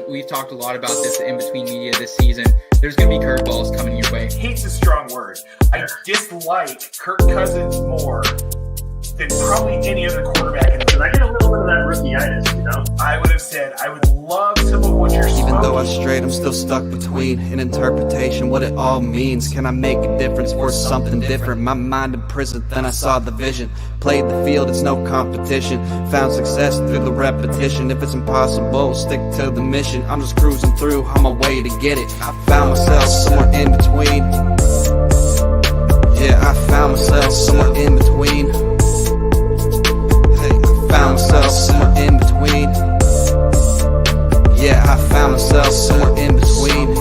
we've talked a lot about this in between media this season. There's going to be curveballs coming your way. Hate's a strong word. I dislike Kirk Cousins more than probably any other quarterback in the league. I get a little bit of that rookie-itis, I would have said, I would love some of what you're Even though I smoking. strayed, I'm still stuck between an interpretation, what it all means. Can I make a difference for something different? My mind imprisoned, then I saw the vision. Played the field, it's no competition. Found success through the repetition. If it's impossible, stick to the mission. I'm just cruising through on my way to get it. I found myself somewhere in between. Yeah, I found myself somewhere in between. Found myself somewhere in between. Yeah, I found myself somewhere in between.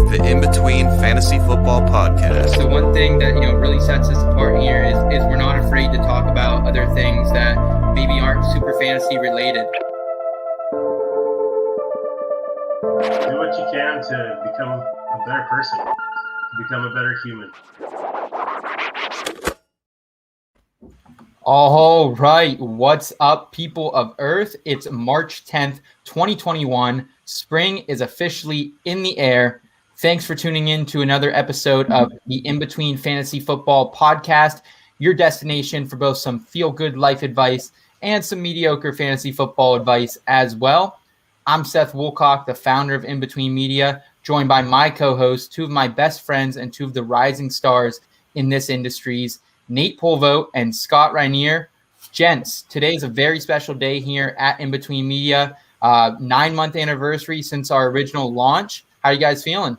The In Between Fantasy Football Podcast. So one thing that really sets us apart here is we're not afraid to talk about other things that maybe aren't super fantasy related. Do what you can to become a better person, to become a better human. All right, what's up, people of Earth? It's March 10th, 2021. Spring is officially in the air. Thanks for tuning in to another episode of the In Between Fantasy Football Podcast, your destination for both some feel-good life advice and some mediocre fantasy football advice as well. I'm Seth Woolcock, the founder of In Between Media, joined by my co-hosts, two of my best friends and two of the rising stars in this industry's Nate Polvo and Scott Rainier. Gents, today is a very special day here at In Between Media. 9-month anniversary since our original launch. How are you guys feeling?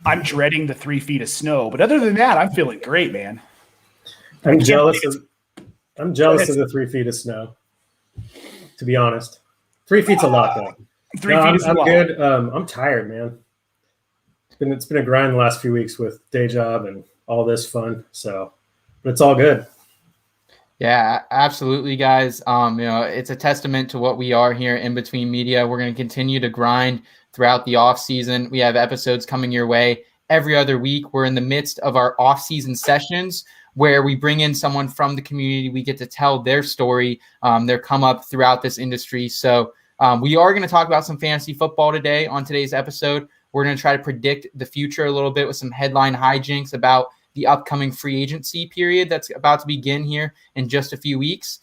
I'm dreading the 3 feet of snow, but other than that, I'm feeling great, man. I'm jealous of the 3 feet of snow, to be honest. 3 feet's a lot, though. 3 feet is a lot. I'm good. I'm tired, man. It's been a grind the last few weeks with day job and all this fun, but it's all good. Yeah, absolutely, guys. It's a testament to what we are here in Between Media. We're going to continue to grind throughout the off season. We have episodes coming your way every other week. We're in the midst of our off season sessions where we bring in someone from the community. We get to tell their story, their come up throughout this industry. So we are going to talk about some fantasy football today on today's episode. We're going to try to predict the future a little bit with some headline hijinks about the upcoming free agency period that's about to begin here in just a few weeks.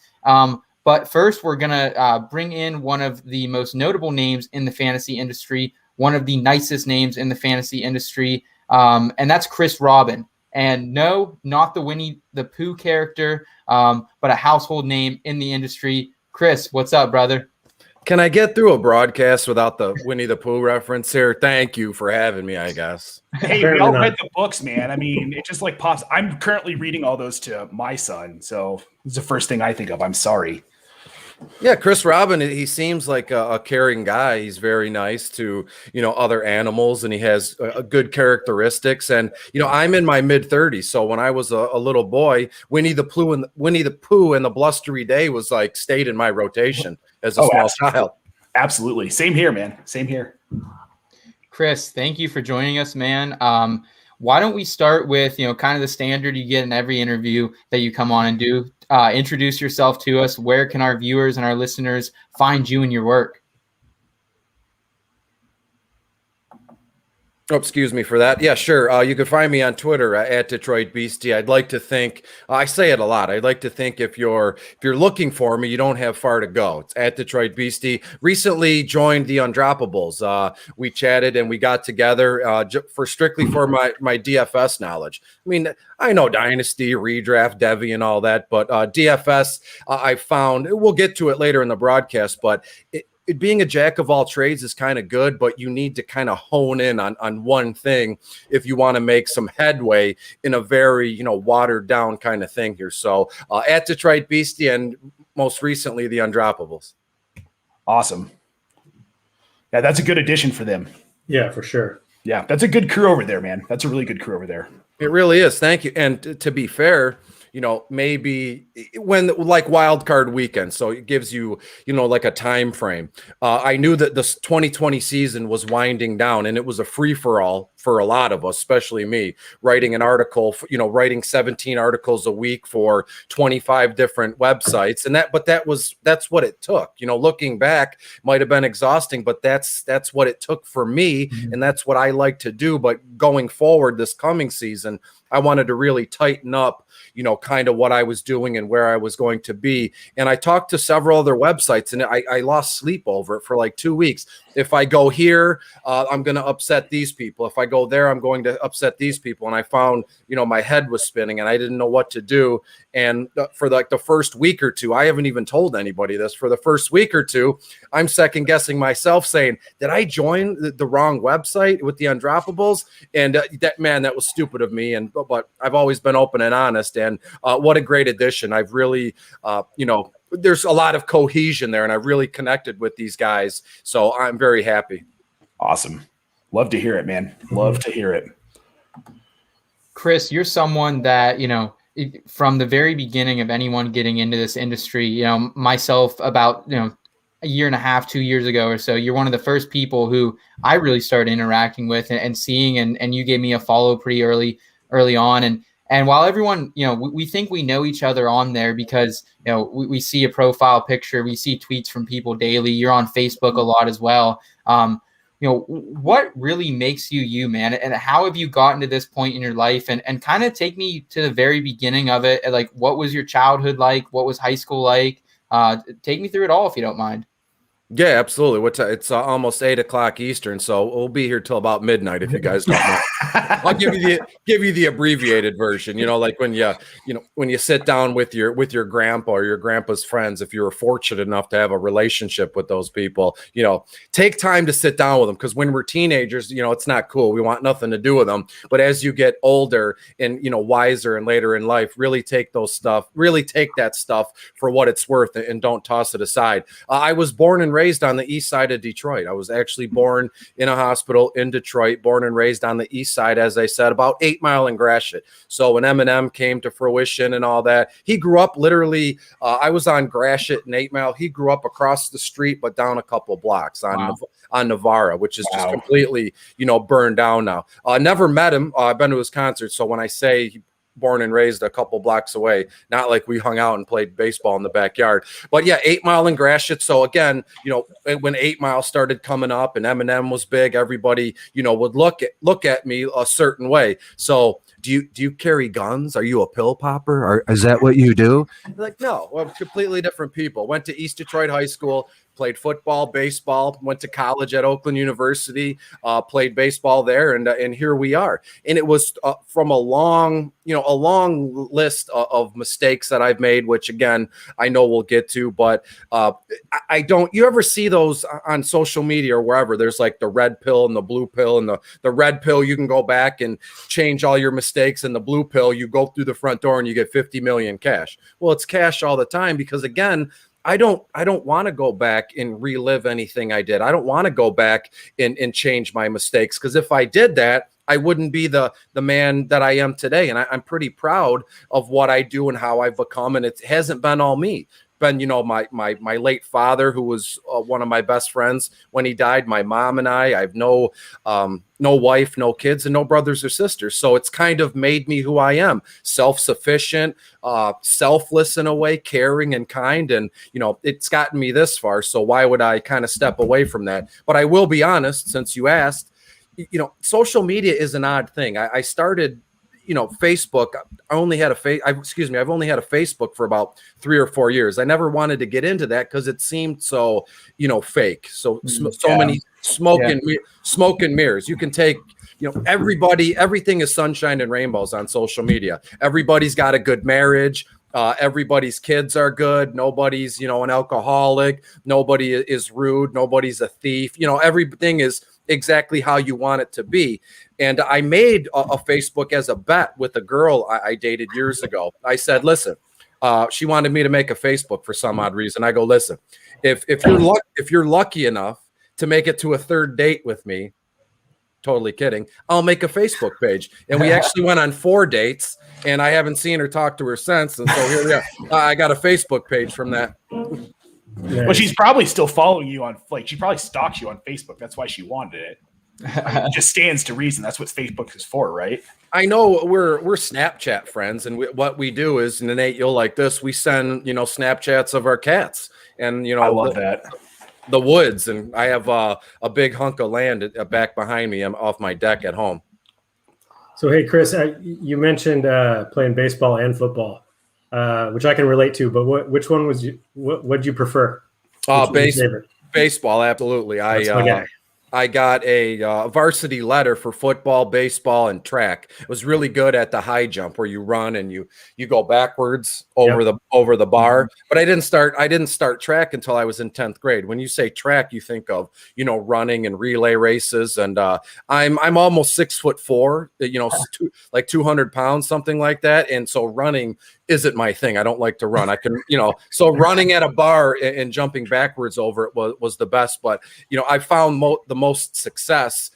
But first, we're going to bring in one of the most notable names in the fantasy industry, one of the nicest names in the fantasy industry, and that's Chris Robin. And no, not the Winnie the Pooh character, but a household name in the industry. Chris, what's up, brother? Can I get through a broadcast without the Winnie the Pooh reference here? Thank you for having me, I guess. Hey, we all read the books, man. I mean, it just like pops. I'm currently reading all those to my son, so it's the first thing I think of. I'm sorry. Yeah, Chris Robin, he seems like a caring guy. He's very nice to, other animals, and he has good characteristics. And, I'm in my mid-30s, so when I was a little boy, Winnie the Pooh and the Blustery Day was stayed in my rotation as a small child. Absolutely. Same here, man. Same here. Chris, thank you for joining us, man. Why don't we start with, kind of the standard you get in every interview that you come on and do. Introduce yourself to us. Where can our viewers and our listeners find you and your work? Oh, excuse me for that. Yeah, sure. You can find me on Twitter at Detroit Beastie. I'd like to think I say it a lot. I'd like to think if you're looking for me, you don't have far to go. It's at Detroit Beastie. Recently joined the Undroppables. We chatted and we got together strictly for my DFS knowledge. I mean, I know Dynasty, Redraft, Devy, and all that, but DFS I found. We'll get to it later in the broadcast, but it being a jack of all trades is kind of good, but you need to kind of hone in on one thing if you want to make some headway in a very, watered down kind of thing here. So at Detroit Beastie and most recently the Undroppables. Awesome. Yeah, that's a good addition for them. Yeah, for sure. Yeah, that's a good crew over there, man. That's a really good crew over there. It really is. Thank you. And to be fair, maybe when like wild card weekend. So it gives you, like a time frame. I knew that this 2020 season was winding down, and it was a free for all for a lot of us, especially me, writing an article, writing 17 articles a week for 25 different websites. And that's what it took. Looking back might have been exhausting, but that's what it took for me. And that's what I like to do. But going forward this coming season, I wanted to really tighten up, kind of what I was doing and where I was going to be. And I talked to several other websites, and I lost sleep over it for like 2 weeks. If I go here, I'm going to upset these people. If I go there, I'm going to upset these people. And I found, my head was spinning and I didn't know what to do. And for like the first week or two, I haven't even told anybody this. For the first week or two, I'm second guessing myself, saying, did I join the wrong website with the Undroppables? And that was stupid of me. But I've always been open and honest. And what a great addition. I've really, there's a lot of cohesion there, and I've really connected with these guys. So I'm very happy. Awesome. Love to hear it, man. Love to hear it. Chris, you're someone that, from the very beginning of anyone getting into this industry, myself about, a year and a half, 2 years ago or so, you're one of the first people who I really started interacting with and seeing, and you gave me a follow pretty early on. And while everyone, we think we know each other on there because, we see a profile picture, we see tweets from people daily. You're on Facebook a lot as well. What really makes you, man? And how have you gotten to this point in your life? And kind of take me to the very beginning of it. Like, what was your childhood like? What was high school like? Take me through it all if you don't mind. Yeah, absolutely. It's almost 8 o'clock Eastern, so we'll be here till about midnight if you guys don't know. I'll give you the abbreviated version. Like when you sit down with your grandpa or your grandpa's friends, if you were fortunate enough to have a relationship with those people, take time to sit down with them, because when we're teenagers, it's not cool. We want nothing to do with them. But as you get older and wiser and later in life, really take that stuff for what it's worth and don't toss it aside. I was born and raised on the east side of Detroit. I was actually born in a hospital in Detroit, born and raised on the east side, as I said, about 8 Mile and Gratiot. So when Eminem came to fruition and all that, he grew up literally, I was on Gratiot and 8 Mile. He grew up across the street, but down a couple blocks on Navarra, which is just completely, burned down now. Never met him. I've been to his concert. So when I say he born and raised a couple blocks away, not like we hung out and played baseball in the backyard, but yeah, 8 Mile and Gratiot. So again, when 8 Mile started coming up and Eminem was big, everybody, would look at me a certain way. So do you carry guns? Are you a pill popper? Or is that what you do? Like, no, we're completely different people. Went to East Detroit High School, played football, baseball, went to college at Oakland University, played baseball there, and here we are. And it was from a long list of mistakes that I've made, which again, I know we'll get to, but I don't, you ever see those on social media or wherever? There's like the red pill and the blue pill, and the red pill, you can go back and change all your mistakes, and the blue pill, you go through the front door and you get 50 million cash. Well, it's cash all the time, because again, I don't want to go back and relive anything I did. I don't want to go back and change my mistakes, because if I did that, I wouldn't be the man that I am today. And I'm pretty proud of what I do and how I've become. And it hasn't been all me. Been, my late father, who was one of my best friends when he died, my mom and I have no wife, no kids, and no brothers or sisters. So it's kind of made me who I am: self-sufficient, selfless in a way, caring and kind. And, it's gotten me this far. So why would I kind of step away from that? But I will be honest, since you asked, social media is an odd thing. I started, Facebook. I've only had a Facebook for about 3 or 4 years. I never wanted to get into that because it seemed so, fake. So many smoke and mirrors. You can take, everything is sunshine and rainbows on social media. Everybody's got a good marriage. Everybody's kids are good. Nobody's, an alcoholic. Nobody is rude. Nobody's a thief. Everything is exactly how you want it to be. And I made a Facebook as a bet with a girl I dated years ago. I said, listen, she wanted me to make a Facebook for some odd reason. I go, listen, if you're lucky enough to make it to a third date with me, totally kidding. I'll make a Facebook page. And we actually went on 4 dates, and I haven't seen her, talk to her since. And so here we are. I got a Facebook page from that. Nice. Well, she's probably still following you on, like, she probably stalks you on Facebook. That's why she wanted it. I mean, it just stands to reason. That's what Facebook is for, right? I know we're Snapchat friends, and what we do is, and Nate, you'll like this. We send Snapchats of our cats, and I love that. The woods, and I have a big hunk of land back behind me. I'm off my deck at home. So hey, Chris, you mentioned playing baseball and football, which I can relate to. But which one was you? What'd you prefer? Baseball, absolutely. I got a varsity letter for football, baseball, and track. It was really good at the high jump where you run and you go backwards over the bar. But I didn't start track until I was in 10th grade. When you say track, you think of running and relay races. And I'm almost 6'4", like 200 pounds, something like that. And so running isn't my thing. I don't like to run. I can, so running at a bar and jumping backwards over it was the best. But, I found the most success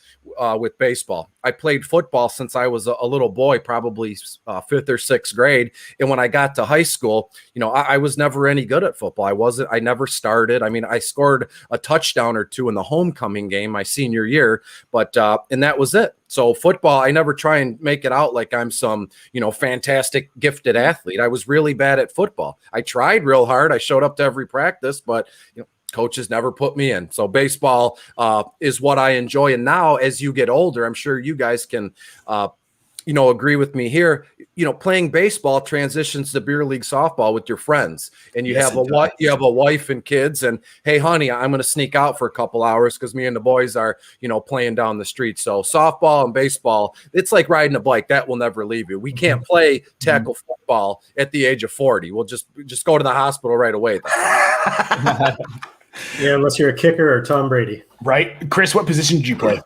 with baseball. I played football since I was a little boy, probably 5th or 6th grade. And when I got to high school, I was never any good at football. I never started. I mean, I scored a touchdown or 2 in the homecoming game my senior year, but and that was it. So football, I never try and make it out like I'm some, fantastic gifted athlete. I was really bad at football. I tried real hard. I showed up to every practice, but coaches never put me in. So baseball is what I enjoy. And now as you get older, I'm sure you guys can, agree with me here, playing baseball transitions to beer league softball with your friends, and you have a wife and kids, and hey, honey, I'm going to sneak out for a couple hours because me and the boys are, playing down the street. So softball and baseball, it's like riding a bike. That will never leave you. We can't play tackle football at the age of 40. We'll just go to the hospital right away. Yeah, unless you're a kicker or Tom Brady. Right. Chris, what position did you play?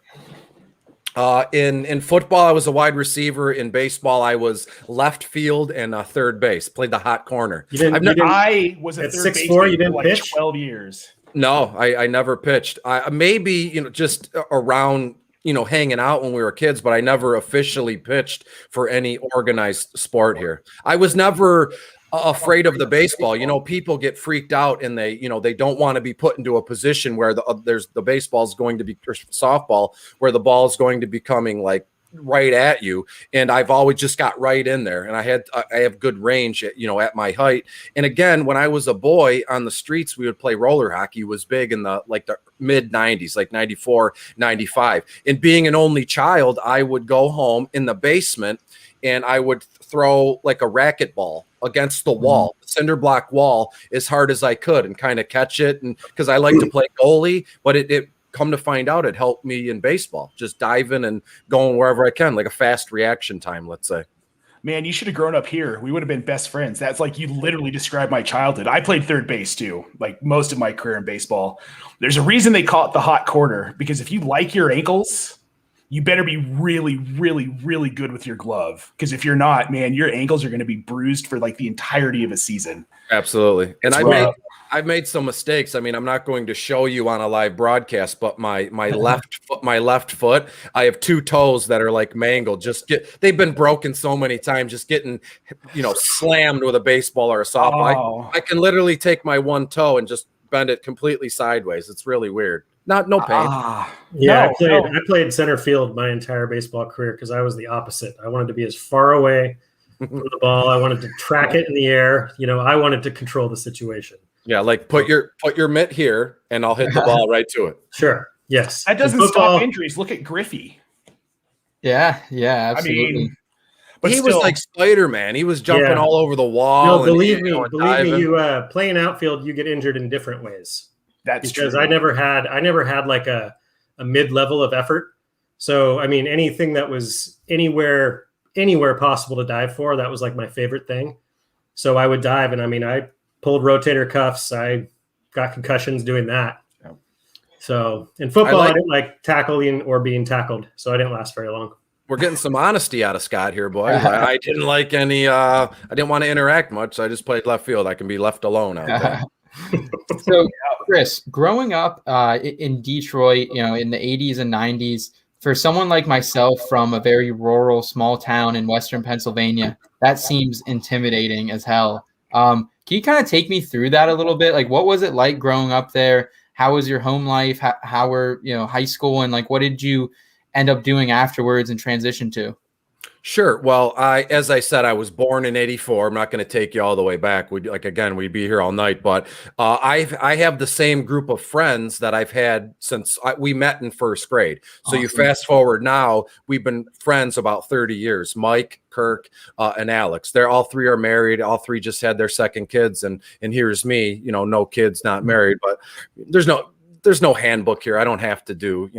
In football, I was a wide receiver. In baseball, I was left field and third base. Played the hot corner. I was a third baseman for like pitch? 12 years. No, I never pitched. Maybe just around hanging out when we were kids, but I never officially pitched for any organized sport here. I was never afraid of the baseball. People get freaked out and they don't want to be put into a position where the baseball's going to be, or softball, where the ball is going to be coming like right at you. And I've always just got right in there, and I have good range at my height. And again, when I was a boy on the streets, we would play roller hockey. It was big in the mid 90s, like 94, 95. And being an only child, I would go home in the basement and I would throw like a racquetball against the wall, the cinder block wall, as hard as I could and kind of catch it. And because I like to play goalie, but it come to find out it helped me in baseball, just diving and going wherever I can, like a fast reaction time, let's say. Man, you should have grown up here. We would have been best friends. That's like, you literally described my childhood. I played third base too, like most of my career in baseball. There's a reason they call it the hot corner, because if you like your ankles, you better be really, really, really good with your glove. Because if you're not, man, your ankles are going to be bruised for like the entirety of a season. Absolutely. And I've made some mistakes. I mean, I'm not going to show you on a live broadcast, but my left foot, I have 2 toes that are like mangled. They've been broken so many times, just getting, slammed with a baseball or a softball. I can literally take my 1 toe and just bend it completely sideways. It's really weird. No pain. I played center field my entire baseball career because I was the opposite. I wanted to be as far away from the ball. I wanted to track it in the air. I wanted to control the situation. Yeah, like put your mitt here and I'll hit the ball right to it. Sure. Yes. That doesn't stop injuries. Look at Griffey. Yeah, absolutely. I mean, but he was like Spider-Man. He was jumping all over the wall. No, believe me, you playing outfield, you get injured in different ways. That's because true. I never had like a mid-level of effort. So I mean, anything that was anywhere possible to dive for, that was like my favorite thing. So I would dive, and I mean, I pulled rotator cuffs. I got concussions doing that. Yeah. So in football, I didn't like tackling or being tackled, so I didn't last very long. We're getting some honesty out of Scott here, boys. I didn't like any. I didn't want to interact much, so I just played left field. I can be left alone out there. So, Chris, growing up in Detroit, in the 80s and 90s, For someone like myself from a very rural small town in Western Pennsylvania, that seems intimidating as hell. Can you kind of take me through that a little bit? Like, what was it like growing up there? How was your home life? How were, high school, and like, what did you end up doing afterwards and transition to? Sure. Well, as I said, I was born in '84. I'm not going to take you all the way back. We'd be here all night. But I have the same group of friends that I've had since we met in first grade. So Awesome. you fast forward now, we've been friends about 30 years. Mike, Kirk, and Alex. They're all three are married. All three just had their second kids, and here's me. No kids, not married. But there's no handbook here. I don't have to do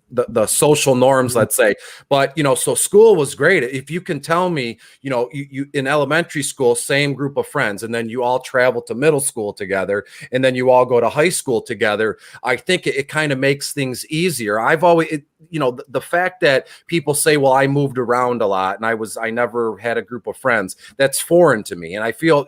the social norms, let's say. But so school was great. If you can tell me, you in elementary school, same group of friends, and then you all travel to middle school together, and then you all go to high school together, I think it kind of makes things easier. I've always the fact that people say, well, I moved around a lot and I never had a group of friends, that's foreign to me. And I feel,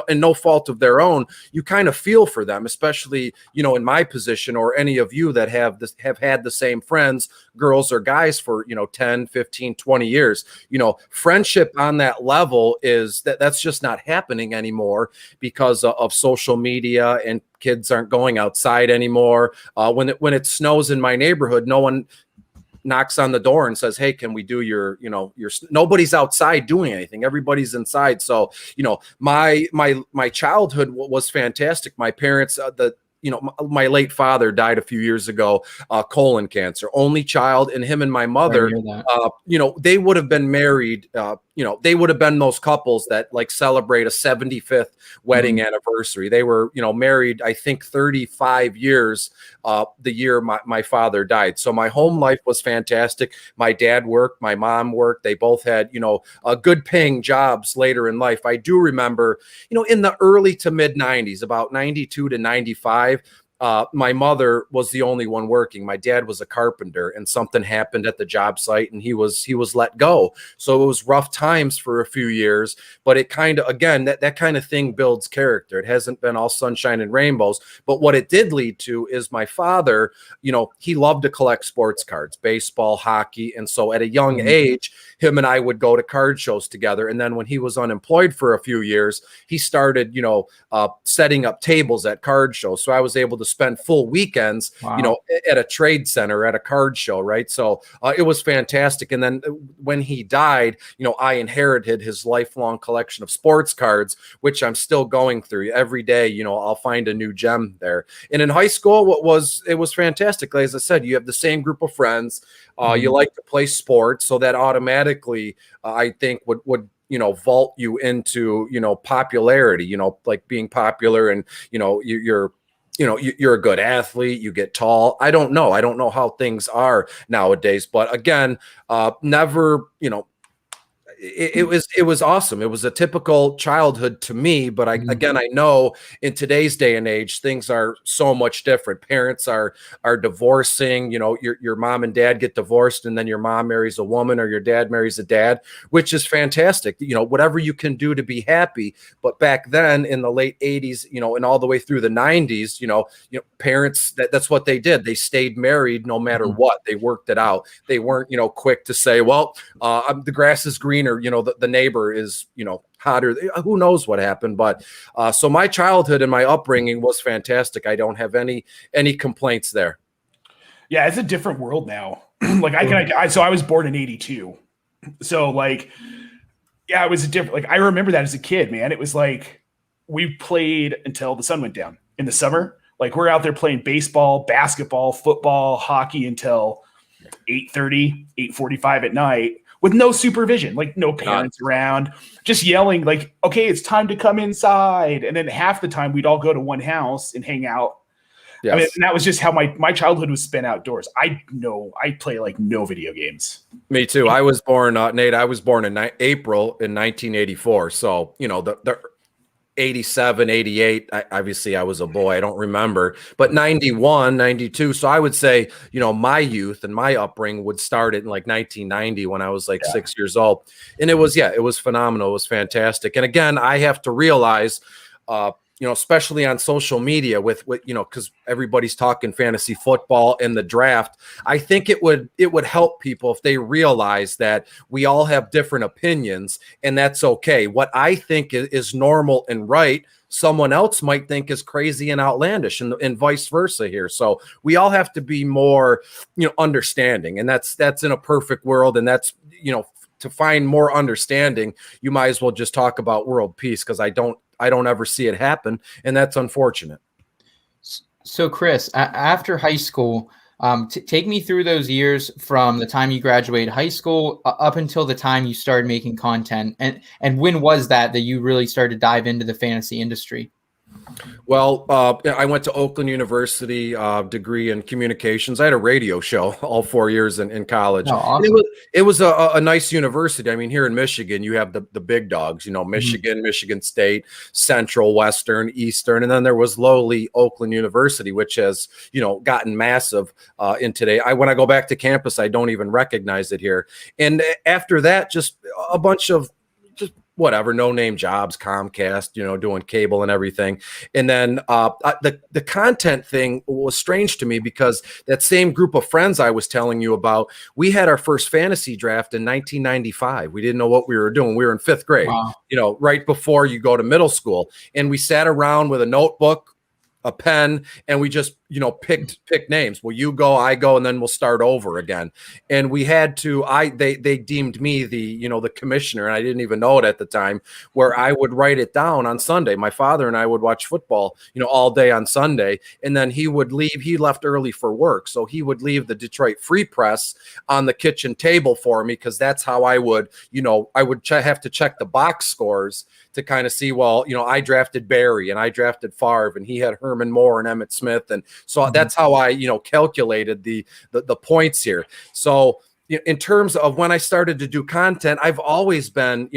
and no fault of their own, you kind of feel for them, especially, in my position, or any of you that have had the same friends, girls or guys, for 10, 15, 20 years. Friendship on that level that's just not happening anymore because of social media, and kids aren't going outside anymore. When it snows in my neighborhood, no one knocks on the door and says, hey, can we do your nobody's outside doing anything. Everybody's inside. So, my childhood was fantastic. My parents, my late father died a few years ago, colon cancer, only child, and him and my mother, they would have been married. They would have been those couples that like celebrate a 75th wedding anniversary. They were, married, I think 35 years, the year my father died. So my home life was fantastic. My dad worked, my mom worked. They both had, good paying jobs later in life. I do remember, in the early to mid 90s, about 92 to 95, my mother was the only one working. My dad was a carpenter, and something happened at the job site, and he was let go. So it was rough times for a few years, but it kind of, again, that kind of thing builds character. It hasn't been all sunshine and rainbows, but what it did lead to is my father, he loved to collect sports cards, baseball, hockey. And so at a young age, him and I would go to card shows together. And then when he was unemployed for a few years, he started, setting up tables at card shows. So I was able to spend full weekends, at a trade center, at a card show. Right. So it was fantastic. And then when he died, I inherited his lifelong collection of sports cards, which I'm still going through every day. I'll find a new gem there. And in high school, it was fantastic. As I said, you have the same group of friends. You like to play sports. So that automatically, I think would vault you into, popularity, like being popular, and, you're a good athlete, you get tall. I don't know how things are nowadays, but again, never, it was awesome. It was a typical childhood to me, but I know in today's day and age, things are so much different. Parents are divorcing, your mom and dad get divorced, and then your mom marries a woman, or your dad marries a dad, which is fantastic. Whatever you can do to be happy. But back then in the late 80s, and all the way through the 90s, parents, that's what they did. They stayed married no matter what. They worked it out. They weren't, quick to say, well, the grass is greener. The neighbor is, hotter. Who knows what happened? But so my childhood and my upbringing was fantastic. I don't have any complaints there. Yeah, it's a different world now. So I was born in 82. So it was a different, I remember that as a kid, man. It was like we played until the sun went down in the summer. We're out there playing baseball, basketball, football, hockey until 8:30, 8:45 at night, with no supervision, no parents around, just yelling, okay, it's time to come inside. And then half the time we'd all go to one house and hang out. Yes. And that was just how my childhood was spent outdoors. I play no video games. Me too. I was born, Nate, I was born in April in 1984. So, the 87, 88, obviously I was a boy, I don't remember, but 91, 92. So I would say, my youth and my upbringing would start in 1990 when I was 6 years old. And it was phenomenal. It was fantastic. And again, I have to realize, especially on social media with because everybody's talking fantasy football and the draft. I think it would help people if they realize that we all have different opinions, and that's okay. What I think is normal and right, someone else might think is crazy and outlandish, and vice versa here. So we all have to be more, understanding, and that's in a perfect world. And that's, to find more understanding, you might as well just talk about world peace, because I don't ever see it happen, and that's unfortunate. So Chris, after high school, take me through those years from the time you graduated high school up until the time you started making content, and when was that you really started to dive into the fantasy industry? Well, I went to Oakland University, degree in communications. I had a radio show all 4 years in college. Oh, awesome. It was a nice university. I mean, here in Michigan, you have the big dogs, Michigan, Michigan State, Central, Western, Eastern, and then there was lowly Oakland University, which has, gotten massive in today. When I go back to campus, I don't even recognize it here. And after that, just a bunch of whatever, no-name jobs, Comcast, doing cable and everything. And then the content thing was strange to me, because that same group of friends I was telling you about, we had our first fantasy draft in 1995. We didn't know what we were doing. We were in 5th grade, Wow. Right before you go to middle school. And we sat around with a notebook, a pen, and we just, picked names. Well, you go, I go, and then we'll start over again. And we had to, they deemed me the commissioner, and I didn't even know it at the time, where I would write it down on Sunday. My father and I would watch football, all day on Sunday. And then he would leave. He left early for work. So he would leave the Detroit Free Press on the kitchen table for me, because that's how I would, I would have to check the box scores to kind of see, well, I drafted Barry and I drafted Favre, and he had Herman Moore and Emmitt Smith. And so that's how I, calculated the points here. So in terms of when I started to do content, I've always been,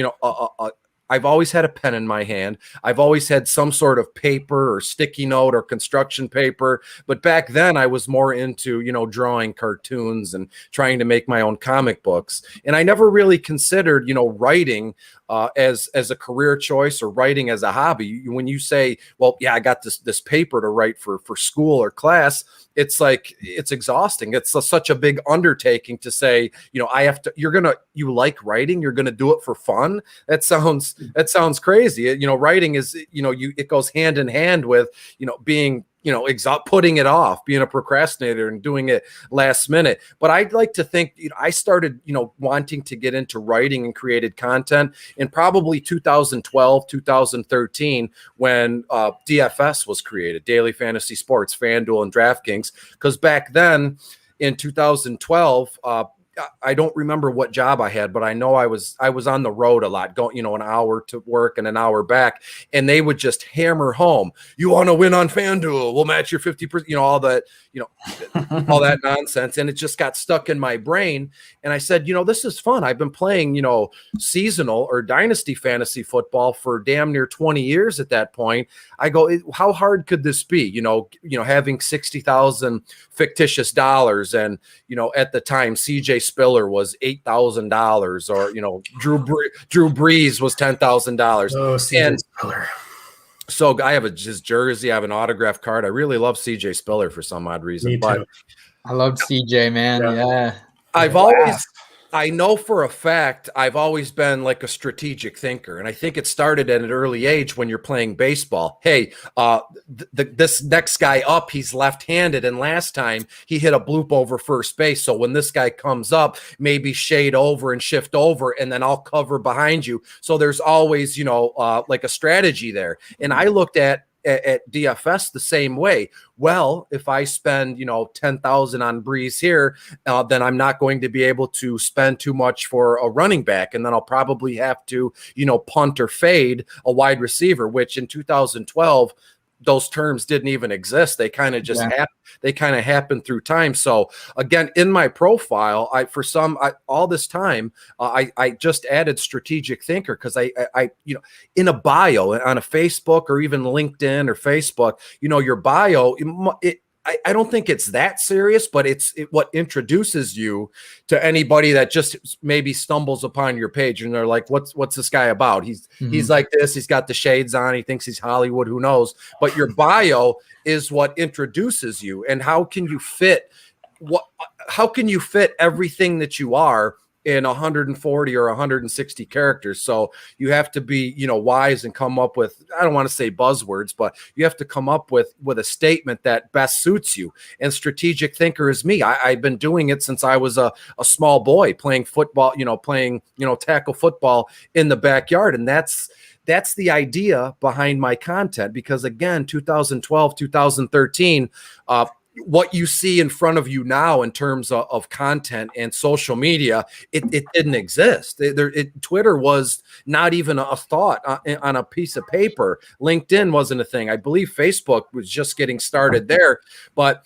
I've always had a pen in my hand. I've always had some sort of paper or sticky note or construction paper. But back then I was more into, drawing cartoons and trying to make my own comic books. And I never really considered, writing as a career choice or writing as a hobby. When you say, well, yeah, I got this paper to write for school or class, it's like, it's exhausting. It's such a big undertaking to say, you like writing, you're going to do it for fun. That sounds crazy. Writing is, it goes hand in hand with, being, putting it off, being a procrastinator and doing it last minute. But I'd like to think, I started, wanting to get into writing and created content in probably 2012, 2013, when DFS was created, Daily Fantasy Sports, FanDuel, and DraftKings. Because back then in 2012, I don't remember what job I had, but I know I was on the road a lot, going, an hour to work and an hour back. And they would just hammer home, you want to win on FanDuel, we'll match your 50%, all that, all that nonsense. And it just got stuck in my brain. And I said, this is fun. I've been playing, seasonal or dynasty fantasy football for damn near 20 years at that point. I go, how hard could this be? Having 60,000 fictitious dollars. And, at the time, CJ Spiller was $8,000, or, Drew Brees was $10,000. Oh, CJ Spiller. So I have his jersey. I have an autograph card. I really love CJ Spiller for some odd reason. Me too. But I love CJ, man. Yeah. I know for a fact I've always been like a strategic thinker, and I think it started at an early age when you're playing baseball. Hey, this next guy up, he's left-handed, and last time he hit a bloop over first base. So when this guy comes up, maybe shade over and shift over, and then I'll cover behind you. So there's always, like a strategy there. And I looked at DFS the same way. Well, if I spend, 10,000 on Breeze here, then I'm not going to be able to spend too much for a running back. And then I'll probably have to, punt or fade a wide receiver, which in 2012, those terms didn't even exist. They kind of just happened through time. So again, in my profile, all this time, I just added strategic thinker, because I in a bio on a Facebook or even LinkedIn or Facebook, your bio, I don't think it's that serious, but it's what introduces you to anybody that just maybe stumbles upon your page and they're like, what's this guy about? He's like this. He's got the shades on. He thinks he's Hollywood. Who knows? But your bio is what introduces you. And how can you fit everything that you are in 140 or 160 characters? So you have to be, wise and come up with, I don't want to say buzzwords, but you have to come up with a statement that best suits you. And strategic thinker is me. I've been doing it since I was a small boy playing football, playing tackle football in the backyard. And that's the idea behind my content, because again, 2012, 2013, what you see in front of you now in terms of content and social media, it didn't exist. Twitter was not even a thought on a piece of paper. LinkedIn wasn't a thing. I believe Facebook was just getting started there, but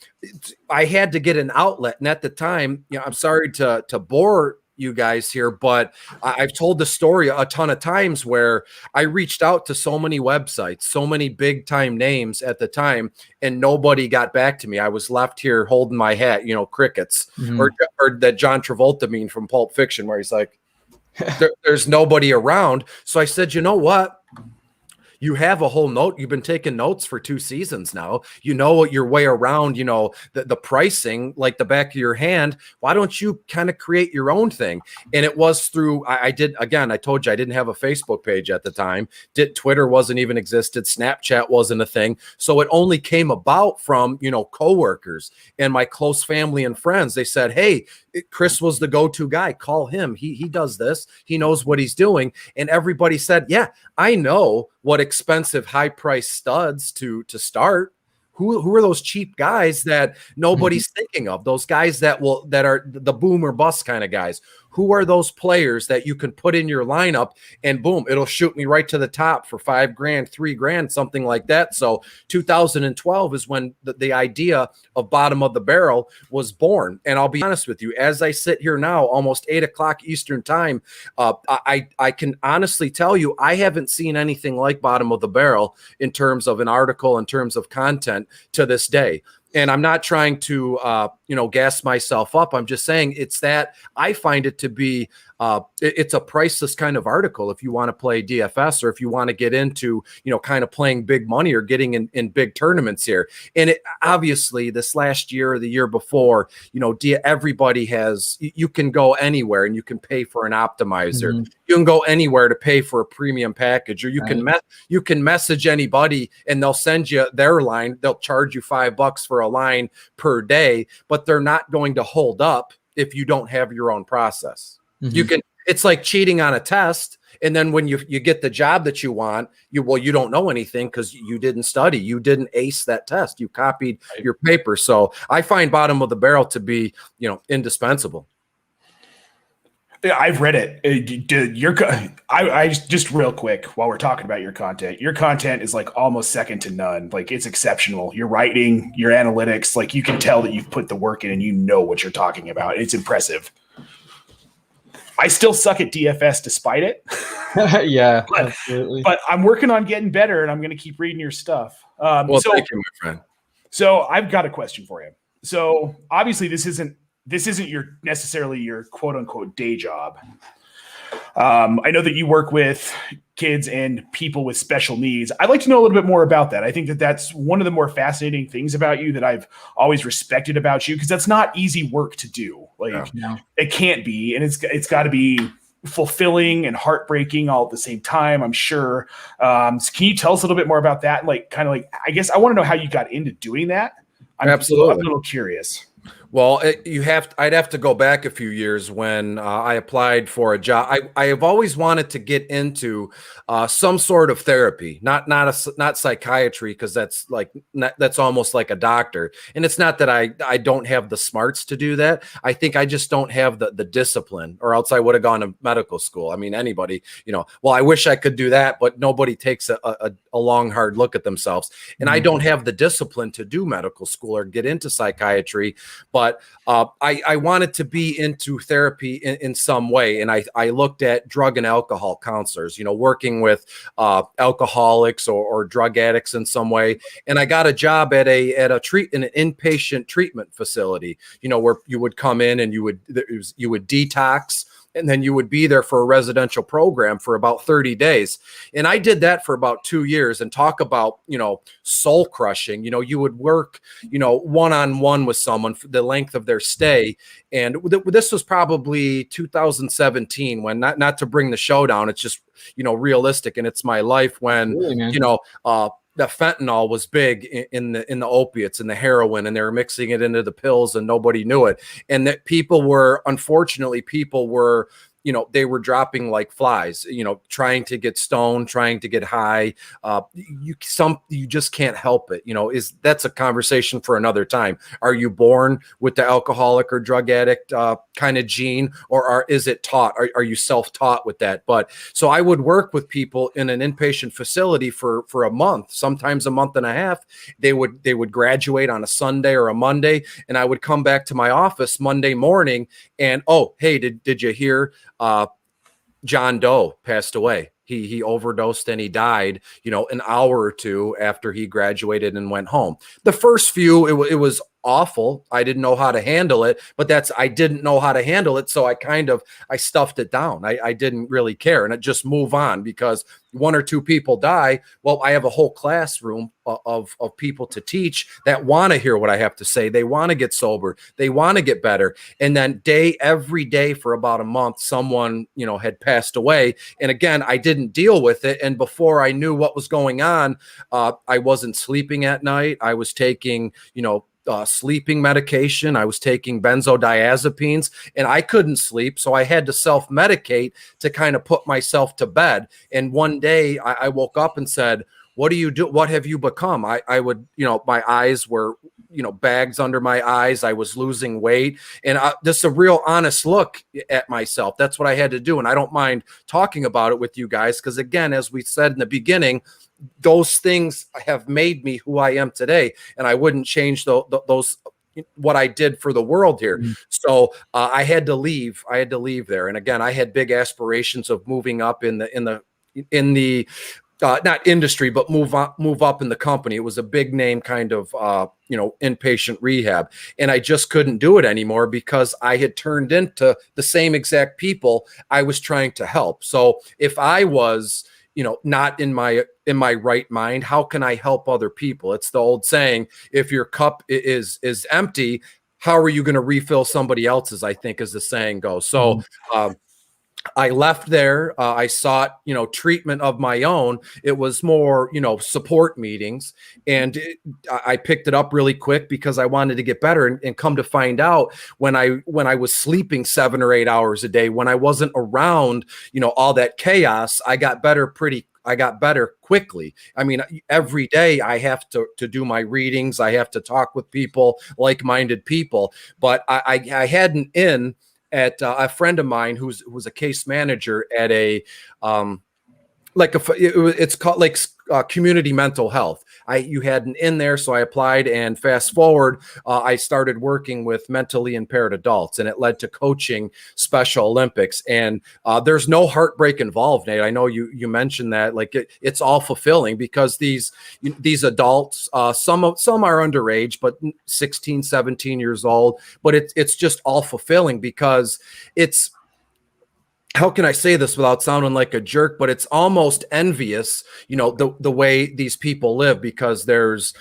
I had to get an outlet. And at the time, I'm sorry to bore you guys here, but I've told the story a ton of times where I reached out to so many websites, so many big time names at the time, and nobody got back to me. I was left here holding my hat, crickets, or that John Travolta meme from Pulp Fiction where he's like, there's nobody around. So I said, you know what? You have a whole note. You've been taking notes for 2 seasons now. You know your way around, the pricing like the back of your hand. Why don't you kind of create your own thing? And it was through, I told you I didn't have a Facebook page at the time. Twitter wasn't even existed. Snapchat wasn't a thing. So it only came about from, coworkers and my close family and friends. They said, hey, Chris was the go-to guy. Call him. He does this. He knows what he's doing. And everybody said, yeah, I know what expensive high-priced studs to start. Who are those cheap guys that nobody's thinking of? Those guys that are the boom or bust kind of guys. Who are those players that you can put in your lineup and boom, it'll shoot me right to the top for $5,000, $3,000, something like that. So 2012 is when the idea of bottom of the barrel was born. And I'll be honest with you, as I sit here now, almost 8:00 Eastern time, I can honestly tell you, I haven't seen anything like bottom of the barrel in terms of an article, in terms of content to this day. And I'm not trying to, gas myself up. I'm just saying it's that I find it to be, it's a priceless kind of article if you want to play DFS or if you want to get into, kind of playing big money or getting in big tournaments here. And obviously this last year or the year before, everybody you can go anywhere and you can pay for an optimizer. You can go anywhere to pay for a premium package, or you can message anybody and they'll send you their line. They'll charge you $5 for a line per day, but they're not going to hold up if you don't have your own process. It's like cheating on a test. And then when you get the job that you want, you don't know anything because you didn't study. You didn't ace that test. You copied your paper. So I find bottom of the barrel to be, indispensable. I've read it. I just real quick while we're talking about your content is like almost second to none. Like it's exceptional. Your writing, your analytics, like you can tell that you've put the work in and you know what you're talking about. It's impressive. I still suck at DFS despite it. Yeah, absolutely. But I'm working on getting better and I'm going to keep reading your stuff. Thank you, my friend. So I've got a question for you. So obviously this isn't necessarily your quote unquote day job. I know that you work with kids and people with special needs. I'd like to know a little bit more about that. I think that that's one of the more fascinating things about you that I've always respected about you, because that's not easy work to do. It can't be, and it's got to be fulfilling and heartbreaking all at the same time, I'm sure. So can you tell us a little bit more about that? I guess I want to know how you got into doing that. Absolutely. I'm a little curious. Well, I'd have to go back a few years when I applied for a job. I have always wanted to get into some sort of therapy, not psychiatry, because that's almost like a doctor. And it's not that I don't have the smarts to do that. I think I just don't have the discipline, or else I would have gone to medical school. I mean, anybody, I wish I could do that, but nobody takes a long, hard look at themselves. And I don't have the discipline to do medical school or get into psychiatry. but I wanted to be into therapy in some way. And I looked at drug and alcohol counselors, working with alcoholics or drug addicts in some way. And I got a job at an inpatient treatment facility, where you would come in and you would detox, and then you would be there for a residential program for about 30 days. And I did that for about 2 years. And talk about, soul crushing. You would work, one-on-one with someone for the length of their stay. And this was probably 2017, when not to bring the show down, it's just, realistic. And it's my life when, Really, the fentanyl was big in the opiates and the heroin, and they were mixing it into the pills and nobody knew it. And that unfortunately, people were, they were dropping like flies, trying to get stoned, trying to get high. You just can't help it. That's a conversation for another time. Are you born with the alcoholic or drug addict kind of gene, or is it taught? Are you self-taught with that? But so I would work with people in an inpatient facility for a month, sometimes a month and a half. They would graduate on a Sunday or a Monday, and I would come back to my office Monday morning and, oh, hey, did you hear John Doe passed away? He overdosed and he died, an hour or two after he graduated and went home. The first few, it was awful. I didn't know how to handle it, but I didn't know how to handle it. So I stuffed it down. I didn't really care, and I just move on, because one or two people die. Well, I have a whole classroom of people to teach that want to hear what I have to say. They want to get sober. They want to get better. And then every day for about a month, someone, had passed away. And again, I didn't deal with it. And before I knew what was going on, I wasn't sleeping at night. I was taking, sleeping medication. I was taking benzodiazepines, and I couldn't sleep. So I had to self-medicate to kind of put myself to bed. And one day I woke up and said, what do you do? What have you become? I would, my eyes were, bags under my eyes. I was losing weight, and just a real honest look at myself. That's what I had to do. And I don't mind talking about it with you guys, because again, as we said in the beginning, those things have made me who I am today, and I wouldn't change those what I did for the world here. Mm-hmm. So I had to leave. I had to leave there. And again, I had big aspirations of moving up in the not industry, but move up in the company. It was a big name kind of inpatient rehab, and I just couldn't do it anymore, because I had turned into the same exact people I was trying to help. So if I was not in my right mind, how can I help other people? It's the old saying, if your cup is empty, how are you going to refill somebody else's, I think, as the saying goes. So I left there. I sought, treatment of my own. It was more, support meetings, and I picked it up really quick because I wanted to get better. And come to find out, when I was sleeping 7 or 8 hours a day, when I wasn't around, all that chaos, I got better quickly. I mean, every day I have to do my readings. I have to talk with people, like-minded people. But I had an in at a friend of mine who was a case manager at it's called community mental health. You had an in there, so I applied, and fast forward, I started working with mentally impaired adults, and it led to coaching Special Olympics. And there's no heartbreak involved, Nate. I know you mentioned that. It's all fulfilling, because these adults, some are underage, but 16, 17 years old, but it's just all fulfilling, because it's, how can I say this without sounding like a jerk, but it's almost envious, the way these people live, because there's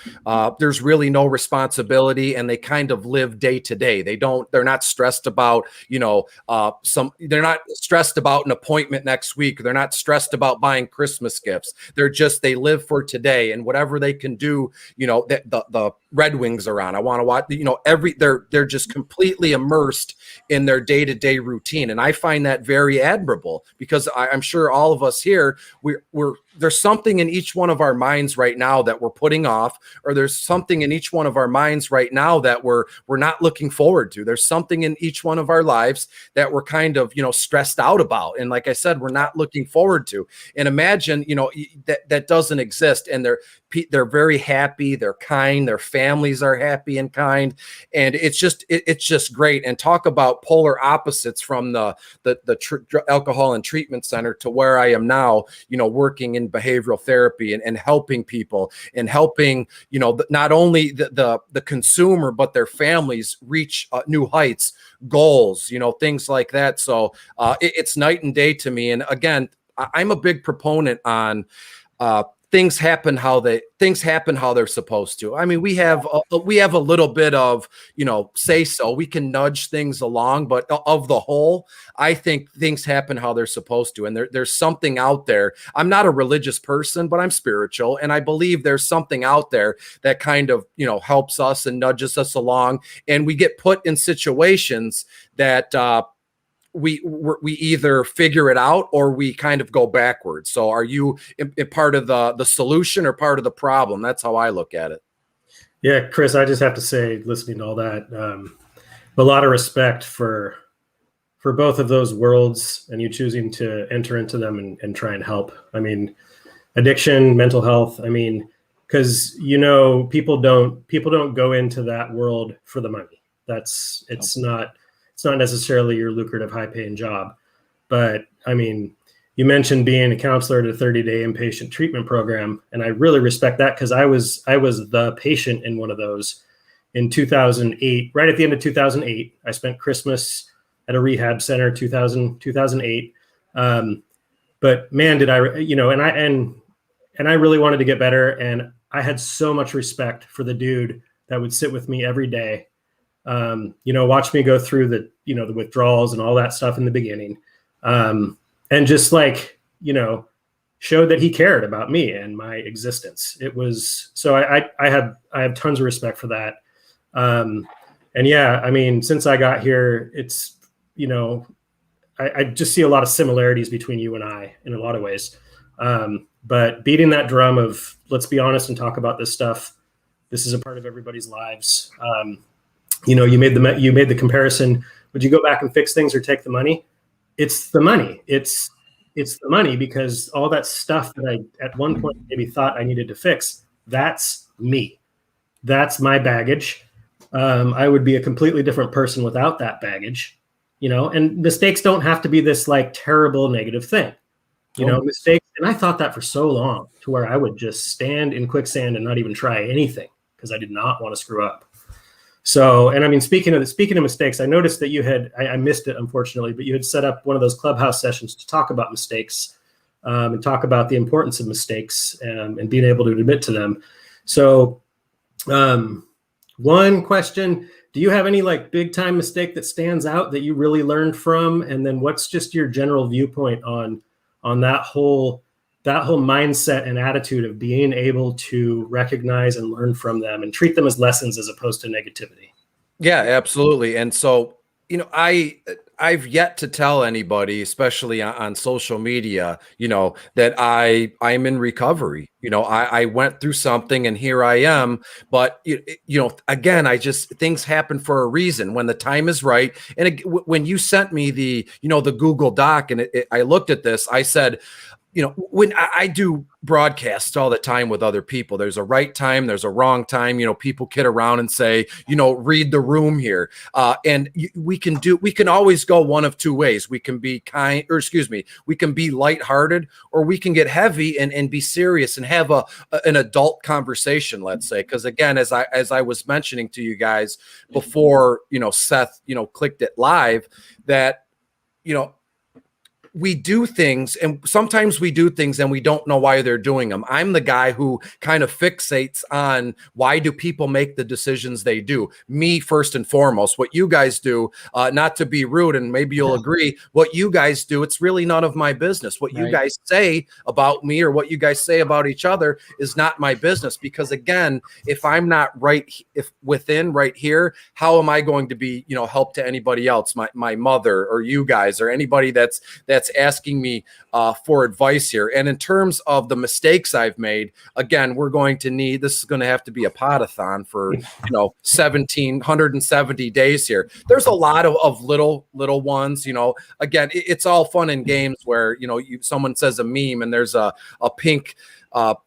really no responsibility, and they kind of live day to day. They're not stressed about, they're not stressed about an appointment next week. They're not stressed about buying Christmas gifts. They live for today, and whatever they can do, the Red Wings are on. I want to watch, they're just completely immersed in their day-to-day routine. And I find that very admirable, because I'm sure all of us here, we're there's something in each one of our minds right now that we're putting off, or there's something in each one of our minds right now that we're not looking forward to. There's something in each one of our lives that we're kind of, stressed out about. And like I said, we're not looking forward to. And imagine, that doesn't exist. And they're very happy. They're kind. Their families are happy and kind. And it's just great. And talk about polar opposites from the alcohol and treatment center to where I am now, working in behavioral therapy and helping people and helping, not only the consumer, but their families reach new heights, goals, things like that. So it's night and day to me. And again, I'm a big proponent on things happen how they're supposed to. I mean, we have a little bit of, say so. We can nudge things along, but of the whole, I think things happen how they're supposed to. And there's something out there. I'm not a religious person, but I'm spiritual, and I believe there's something out there that kind of, helps us and nudges us along. And we get put in situations that we either figure it out or we kind of go backwards. So are you a part of the solution or part of the problem? That's how I look at it. Yeah, Chris, I just have to say, listening to all that, a lot of respect for both of those worlds and you choosing to enter into them and try and help. I mean, addiction, mental health. I mean, because people don't go into that world for the money. It's not necessarily your lucrative, high-paying job. But I mean, you mentioned being a counselor at a 30-day inpatient treatment program, and I really respect that because I was the patient in one of those in 2008. Right at the end of 2008, I spent Christmas at a rehab center, 2008. But man, did I, and I really wanted to get better, and I had so much respect for the dude that would sit with me every day. Watch me go through the withdrawals and all that stuff in the beginning. And just showed that he cared about me and my existence. It was, so I have tons of respect for that. And yeah, I mean, since I got here, it's, I just see a lot of similarities between you and I in a lot of ways. But beating that drum of, let's be honest and talk about this stuff. This is a part of everybody's lives. You made the comparison. Would you go back and fix things or take the money? It's the money. It's the money, because all that stuff that I at one point maybe thought I needed to fix, that's me. That's my baggage. I would be a completely different person without that baggage, and mistakes don't have to be this terrible negative thing, mistakes. And I thought that for so long, to where I would just stand in quicksand and not even try anything because I did not want to screw up. So, and I mean, speaking of mistakes, I noticed that you had, I missed it, unfortunately, but you had set up one of those clubhouse sessions to talk about mistakes and talk about the importance of mistakes and being able to admit to them. So one question, do you have any big time mistake that stands out that you really learned from? And then what's just your general viewpoint on that whole mindset and attitude of being able to recognize and learn from them and treat them as lessons as opposed to negativity? Yeah, absolutely. And so, I've yet to tell anybody, especially on social media, that I'm in recovery. I went through something and here I am. But, again, things happen for a reason when the time is right. And when you sent me the Google Doc and I looked at this, I said, when I do broadcasts all the time with other people, there's a right time, there's a wrong time. People kid around and say, read the room here. And we can always go one of two ways. We can be we can be lighthearted, or we can get heavy and be serious and have an adult conversation, let's say. Because again, as I was mentioning to you guys before, Seth, clicked it live, that, we do things, and sometimes we do things and we don't know why they're doing them. I'm the guy who kind of fixates on why do people make the decisions they do. Me first and foremost. What you guys do, not to be rude, and maybe you'll agree, what you guys do, it's really none of my business. What you guys say about me or what you guys say about each other is not my business. Because again, if I'm not right here, how am I going to be, help to anybody else, my mother or you guys or anybody that's that's asking me for advice here. And in terms of the mistakes I've made, again, this is going to have to be a podathon for 1,770 days here. There's a lot of little ones. Again, it's all fun and games where someone says a meme and there's a pink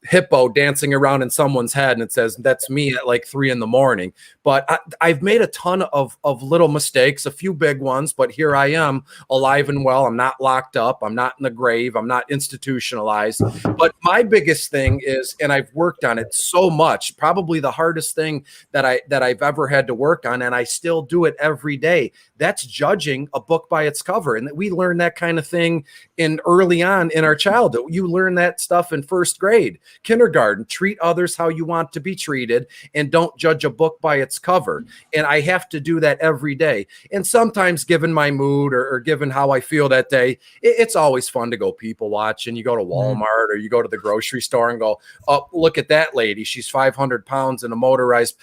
hippo dancing around in someone's head and it says that's me at like 3 a.m. But I've made a ton of little mistakes, a few big ones, but here I am alive and well. I'm not locked up. I'm not in the grave. I'm not institutionalized. But my biggest thing is, and I've worked on it so much, probably the hardest thing that I've ever had to work on, and I still do it every day. That's judging a book by its cover. And we learn that kind of thing early on in our childhood. You learn that stuff in first grade, kindergarten. Treat others how you want to be treated and don't judge a book by its cover. And I have to do that every day. And sometimes, given my mood or given how I feel that day, it's always fun to go people watch, and you go to Walmart or you go to the grocery store and go, oh, look at that lady. She's 500 pounds in a motorized,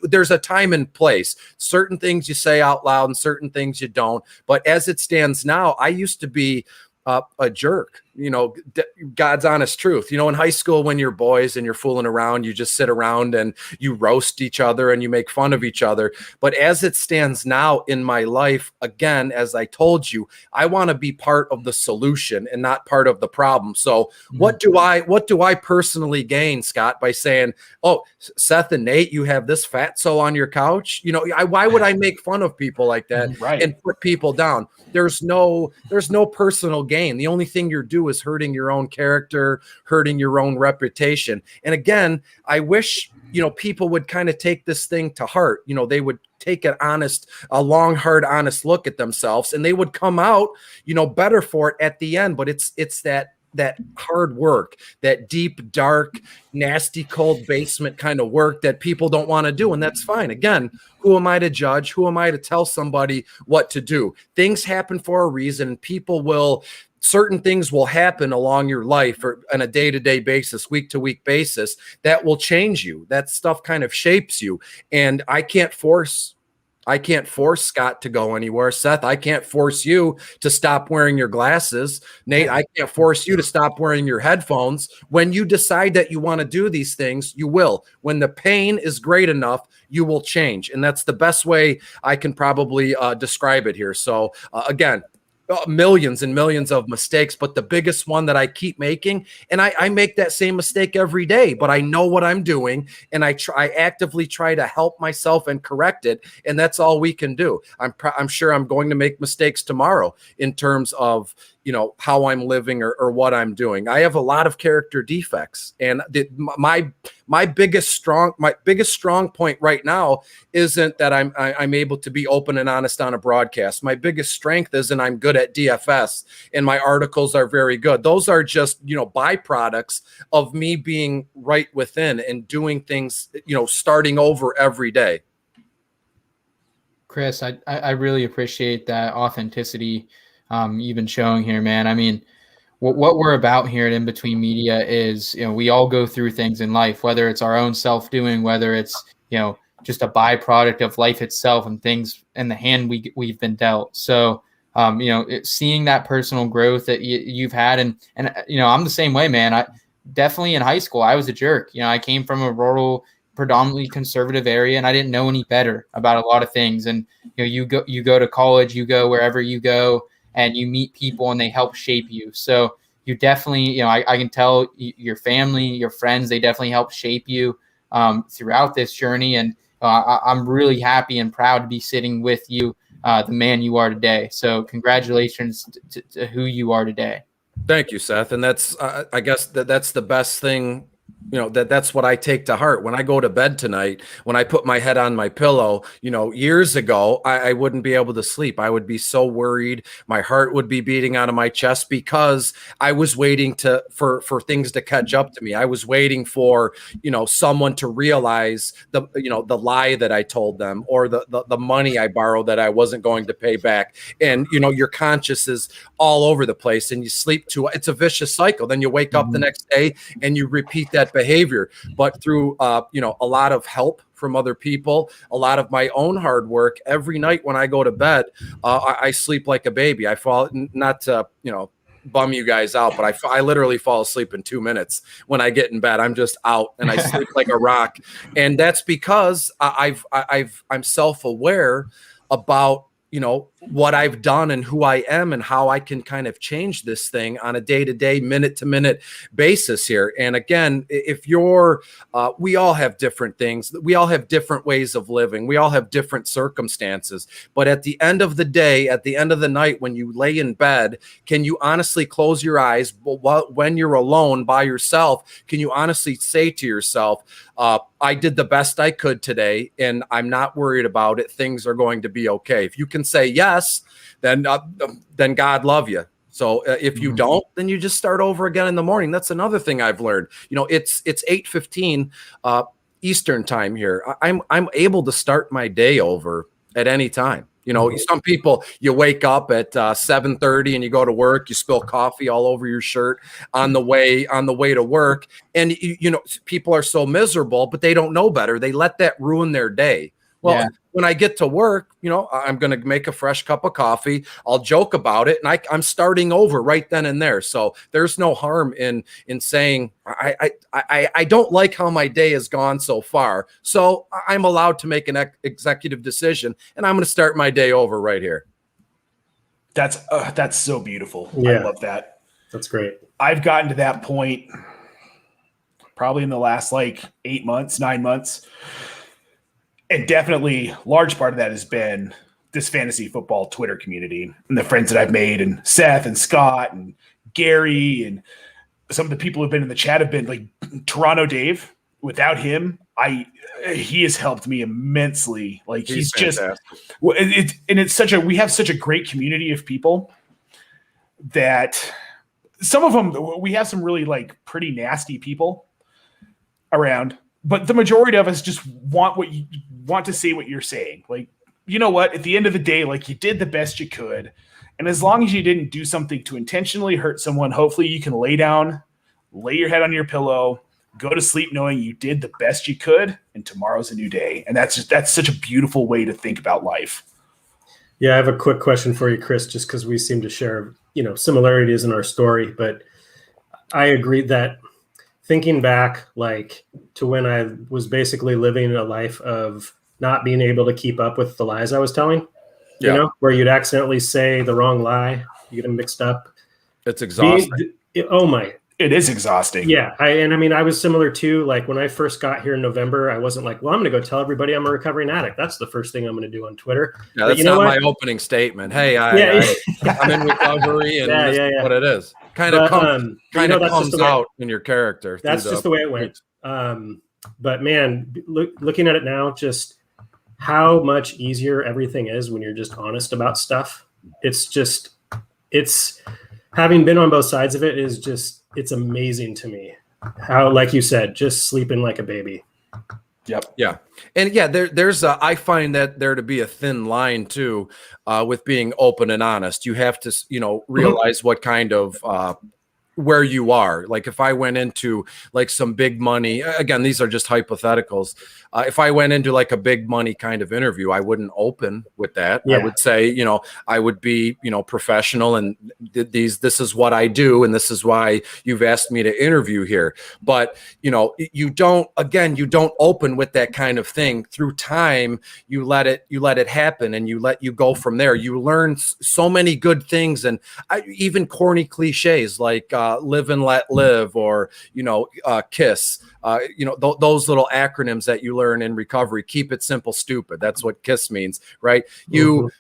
there's a time and place. Certain things you say out loud and certain things you don't. But as it stands now, I used to be a jerk, God's honest truth. In high school, when you're boys and you're fooling around, you just sit around and you roast each other and you make fun of each other. But as it stands now in my life, again, as I told you, I want to be part of the solution and not part of the problem. So what do I personally gain, Scott, by saying, oh, Seth and Nate, you have this fatso on your couch? Why would I make fun of people like that and put people down? There's no personal gain. The only thing you're doing is hurting your own character, hurting your own reputation. And again, I wish, people would kind of take this thing to heart. They would take a long, hard, honest look at themselves, and they would come out, better for it at the end. But it's that hard work, that deep, dark, nasty, cold basement kind of work that people don't want to do. And that's fine. Again, who am I to judge? Who am I to tell somebody what to do? Things happen for a reason. Certain things will happen along your life or on a day-to-day basis, week-to-week basis that will change you. That stuff kind of shapes you. And I can't force Scott to go anywhere. Seth, I can't force you to stop wearing your glasses. Nate, I can't force you to stop wearing your headphones. When you decide that you want to do these things, you will. When the pain is great enough, you will change. And that's the best way I can probably describe it here. So again, millions and millions of mistakes, but the biggest one that I keep making, and I make that same mistake every day, but I know what I'm doing, and I actively try to help myself and correct it, and that's all we can do. I'm sure I'm going to make mistakes tomorrow in terms of how I'm living or what I'm doing. I have a lot of character defects, and my biggest strong point right now isn't that I'm able to be open and honest on a broadcast. My biggest strength isn't I'm good at DFS and my articles are very good. Those are just byproducts of me being right within and doing things starting over every day. Chris, I really appreciate that authenticity you've been showing here, man. I mean, what we're about here at In Between Media is, we all go through things in life, whether it's our own self-doing, whether it's, just a byproduct of life itself and things in the hand we've been dealt. So, seeing that personal growth that you've had, and I'm the same way, man. I definitely in high school, I was a jerk. I came from a rural, predominantly conservative area, and I didn't know any better about a lot of things. And, you go to college, you go wherever you go, and you meet people and they help shape you. So you definitely, I can tell your family, your friends, they definitely help shape you throughout this journey. And I'm really happy and proud to be sitting with you, the man you are today. So congratulations to who you are today. Thank you, Seth. And that's, I guess that's the best thing. That's what I take to heart when I go to bed tonight. When I put my head on my pillow, years ago, I wouldn't be able to sleep. I would be so worried. My heart would be beating out of my chest because I was waiting for things to catch up to me. I was waiting for, someone to realize the lie that I told them or the money I borrowed that I wasn't going to pay back. And, your conscience is all over the place and you sleep it's a vicious cycle. Then you wake up the next day and you repeat that behavior. But through a lot of help from other people, a lot of my own hard work, every night when I go to bed, I sleep like a baby. I fall, not to bum you guys out, but I literally fall asleep in 2 minutes when I get in bed. I'm just out and I sleep like a rock. And that's because I'm self-aware about, what I've done and who I am and how I can kind of change this thing on a day-to-day, minute-to-minute basis here. And again, if you're, we all have different things. We all have different ways of living. We all have different circumstances. But at the end of the day, at the end of the night, when you lay in bed, can you honestly close your eyes when you're alone by yourself? Can you honestly say to yourself, I did the best I could today, and I'm not worried about it. Things are going to be okay. If you can say yes, then God love you. So if you don't, then you just start over again in the morning. That's another thing I've learned. It's 8:15 Eastern time here. I'm able to start my day over at any time. Some people, you wake up at 7:30 and you go to work, you spill coffee all over your shirt on the way to work. And, people are so miserable, but they don't know better. They let that ruin their day. Well, when I get to work, I'm going to make a fresh cup of coffee. I'll joke about it, and I'm starting over right then and there. So there's no harm in saying I don't like how my day has gone so far. So I'm allowed to make an executive decision, and I'm going to start my day over right here. That's so beautiful. Yeah. I love that. That's great. I've gotten to that point probably in the last 8 months, 9 months. And definitely large part of that has been this fantasy football Twitter community and the friends that I've made, and Seth and Scott and Gary, and some of the people who've been in the chat have been like Toronto Dave. Without him, he has helped me immensely. He's just, we have such a great community of people that some of them, we have some really pretty nasty people around. But the majority of us just want to say what you're saying. You know what? At the end of the day, you did the best you could. And as long as you didn't do something to intentionally hurt someone, hopefully you can lay down, lay your head on your pillow, go to sleep knowing you did the best you could, and tomorrow's a new day. And that's such a beautiful way to think about life. Yeah, I have a quick question for you, Chris, just because we seem to share, similarities in our story. But I agree that thinking back, to when I was basically living a life of not being able to keep up with the lies I was telling, where you'd accidentally say the wrong lie, you get them mixed up. It's exhausting. It is exhausting. Yeah. I was similar too. When I first got here in November, I wasn't I'm going to go tell everybody I'm a recovering addict. That's the first thing I'm going to do on Twitter. Yeah, that's not my opening statement. Hey, I'm in recovery, and this is what it is. Kind of comes out in your character. That's just the way it went. But man, looking at it now, just how much easier everything is when you're just honest about stuff. It's having been on both sides of it is just, it's amazing to me how, like you said, just sleeping like a baby. Yep. Yeah. And yeah, there's I find that there to be a thin line too, with being open and honest. You have to, realize what kind of, where you are. If I went into some big money, again, these are just hypotheticals. If I went into a big money kind of interview, I wouldn't open with that. Yeah. I would say, I would be, professional, and this is what I do, and this is why you've asked me to interview here. But, you don't open with that kind of thing. Through time, you let it happen, and you go from there. You learn so many good things, and even corny cliches live and let live, or KISS, those little acronyms that you learn in recovery. Keep it simple, stupid. That's what KISS means, right? You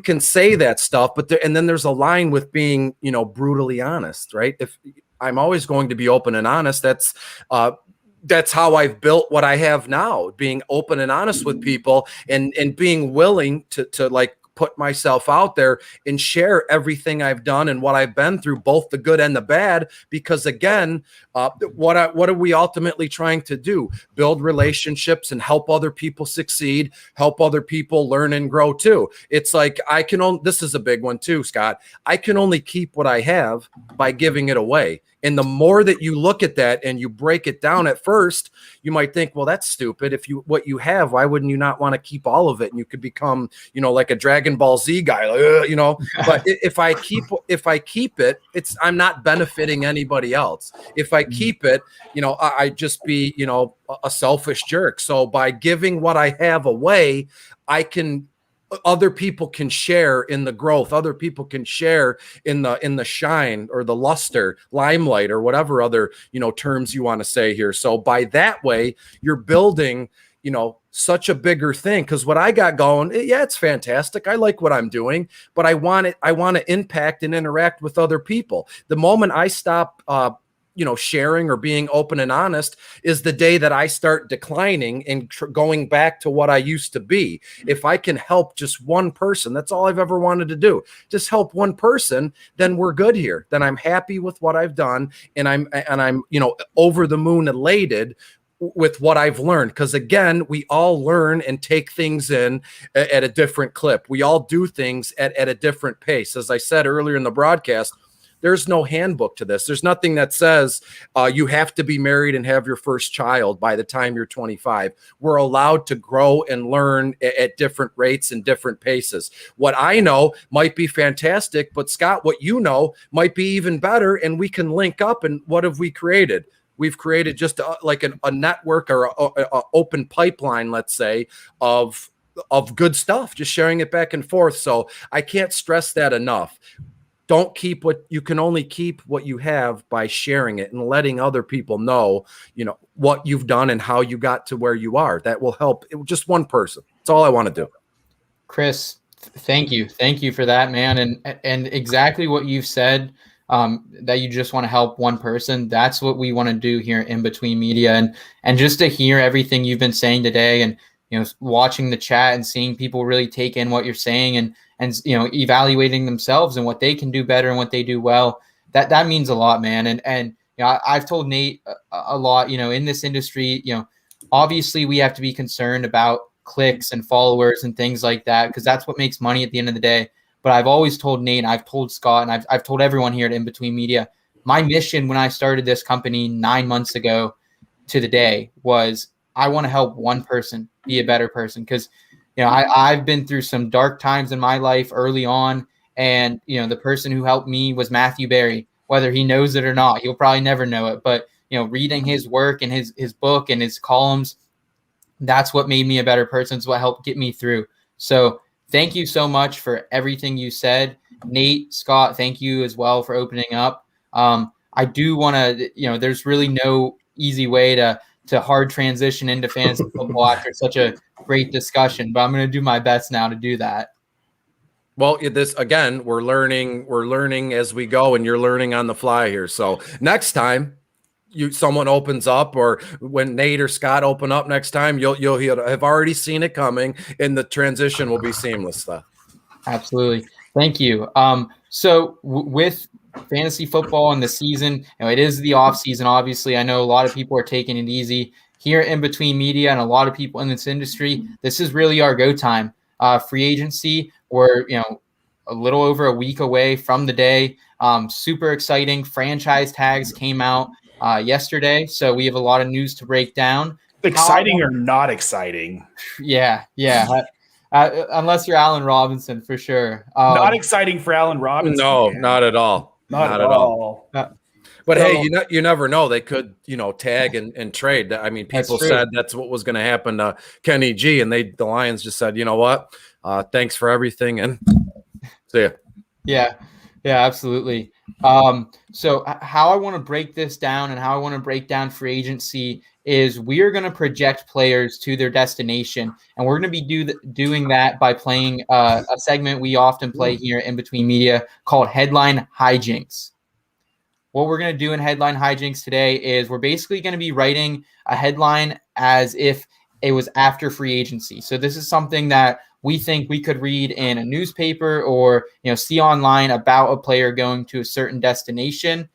can say that stuff, but and then there's a line with being brutally honest, right? If I'm always going to be open and honest, that's how I've built what I have now, being open and honest with people, and being willing to put myself out there and share everything I've done and what I've been through, both the good and the bad, because again, what are we ultimately trying to do? Build relationships and help other people succeed, help other people learn and grow too. It's this is a big one too, Scott. I can only keep what I have by giving it away. And the more that you look at that and you break it down, at first, you might think, well, that's stupid. What you have, why wouldn't you not want to keep all of it? And you could become, like a dragon Dragon Ball Z guy, like, but if I keep it, I'm not benefiting anybody else. If I keep it, I just be, a selfish jerk. So by giving what I have away, other people can share in the growth. Other people can share in the shine or the luster, limelight, or whatever other, terms you want to say here. So by that way, you're building, such a bigger thing. Because what I got going, yeah, it's fantastic. I like what I'm doing, but I want to impact and interact with other people. The moment I stop, sharing or being open and honest is the day that I start declining and going back to what I used to be. If I can help just one person, that's all I've ever wanted to do. Just help one person, then we're good here. Then I'm happy with what I've done. And I'm, over the moon elated with what I've learned. Because again, we all learn and take things in at a different clip. We all do things at a different pace. As I said earlier in the broadcast, there's no handbook to this. There's nothing that says you have to be married and have your first child by the time you're 25. We're allowed to grow and learn at different rates and different paces. What I know might be fantastic, but Scott, what you know might be even better, and we can link up. And what have we created? We've created just a network or a open pipeline, let's say, of good stuff, just sharing it back and forth. So I can't stress that enough. Don't keep you can only keep what you have by sharing it and letting other people know, what you've done and how you got to where you are. That will help just one person. That's all I want to do. Chris, thank you. Thank you for that, man. And exactly what you've said, that you just want to help one person. That's what we want to do here in Between Media. And just to hear everything you've been saying today, and, watching the chat and seeing people really take in what you're saying and evaluating themselves and what they can do better and what they do well, that means a lot, man. And I've told Nate a lot, in this industry, obviously we have to be concerned about clicks and followers and things like that, because that's what makes money at the end of the day. But I've always told Nate, I've told Scott, and I've told everyone here at In Between Media, my mission when I started this company 9 months ago to the day was I want to help one person be a better person. Because I've been through some dark times in my life early on, and the person who helped me was Matthew Berry. Whether he knows it or not, he'll probably never know it. But reading his work and his book and his columns, that's what made me a better person. It's what helped get me through. So thank you so much for everything you said, Nate, Scott. Thank you as well for opening up. I do want to, there's really no easy way to hard transition into fantasy football after such a great discussion, but I'm going to do my best now to do that. Well, this again, we're learning as we go, and you're learning on the fly here. So next time someone opens up, or when Nate or Scott open up next time, you'll have already seen it coming, and the transition will be seamless. Though. Absolutely. Thank you. So with fantasy football and the season, it is the off season. Obviously, I know a lot of people are taking it easy here in Between Media, and a lot of people in this industry. This is really our go time. Free agency, we're a little over a week away from the day. Super exciting. Franchise tags came out yesterday, so we have a lot of news to break down. Exciting or not exciting? Yeah. Unless you're Allen Robinson, for sure. Not exciting for Allen Robinson. No, not at all. Not at all. But hey, you never know. They could, tag and trade. I mean, people said that's what was going to happen to Kenny G, and the Lions just said, you know what? Thanks for everything, and see ya. Yeah, absolutely. So how I want to break this down and how I want to break down free agency is we are going to project players to their destination, and we're going to be doing that by playing a segment we often play here in Between Media called Headline Hijinks. What we're going to do in Headline Hijinks today is we're basically going to be writing a headline as if it was after free agency. So this is something that we think we could read in a newspaper or see online about a player going to a certain destination.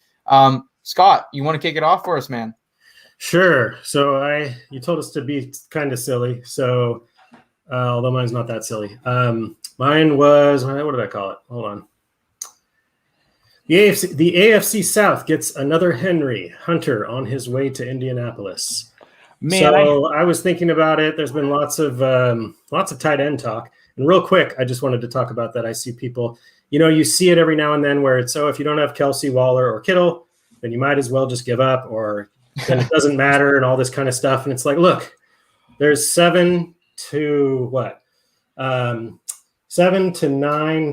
Scott, you want to kick it off for us, man? Sure. So you told us to be kind of silly. So although mine's not that silly. Mine was, what did I call it? Hold on. The AFC South gets another Henry Hunter on his way to Indianapolis. Man, I was thinking about it. There's been lots of tight end talk. And real quick, I just wanted to talk about that. I see people, you see it every now and then where it's, if you don't have Kelsey, Waller, or Kittle, then you might as well just give up, or then it doesn't matter and all this kind of stuff. And it's like, look, there's 7 to 9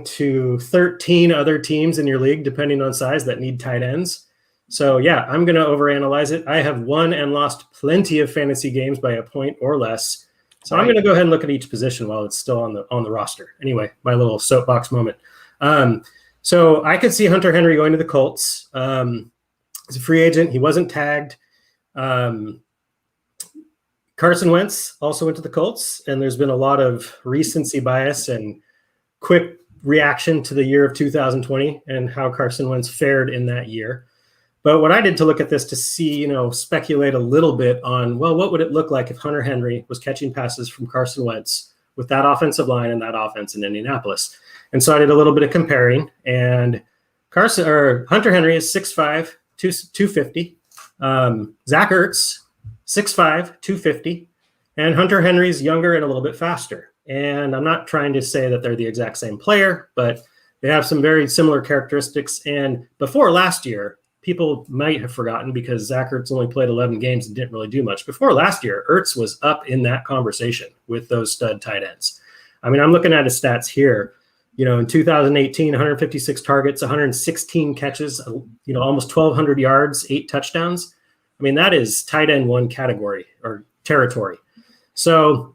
to 13 other teams in your league, depending on size, that need tight ends. So yeah, I'm going to overanalyze it. I have won and lost plenty of fantasy games by a point or less. So I'm going to go ahead and look at each position while it's still on the roster. Anyway, my little soapbox moment. So I could see Hunter Henry going to the Colts. He's a free agent. He wasn't tagged. Carson Wentz also went to the Colts, and there's been a lot of recency bias and quick reaction to the year of 2020 and how Carson Wentz fared in that year. But what I did to look at this to see, speculate a little bit on, well, what would it look like if Hunter Henry was catching passes from Carson Wentz with that offensive line and that offense in Indianapolis? And so I did a little bit of comparing, and Hunter Henry is 6'5", 250. Zach Ertz, 6'5", 250. And Hunter Henry's younger and a little bit faster. And I'm not trying to say that they're the exact same player, but they have some very similar characteristics. And before last year, people might have forgotten because Zach Ertz only played 11 games and didn't really do much. Before last year, Ertz was up in that conversation with those stud tight ends. I mean, I'm looking at his stats here. In 2018, 156 targets, 116 catches, almost 1,200 yards, 8 touchdowns. I mean, that is tight end 1 category or territory. So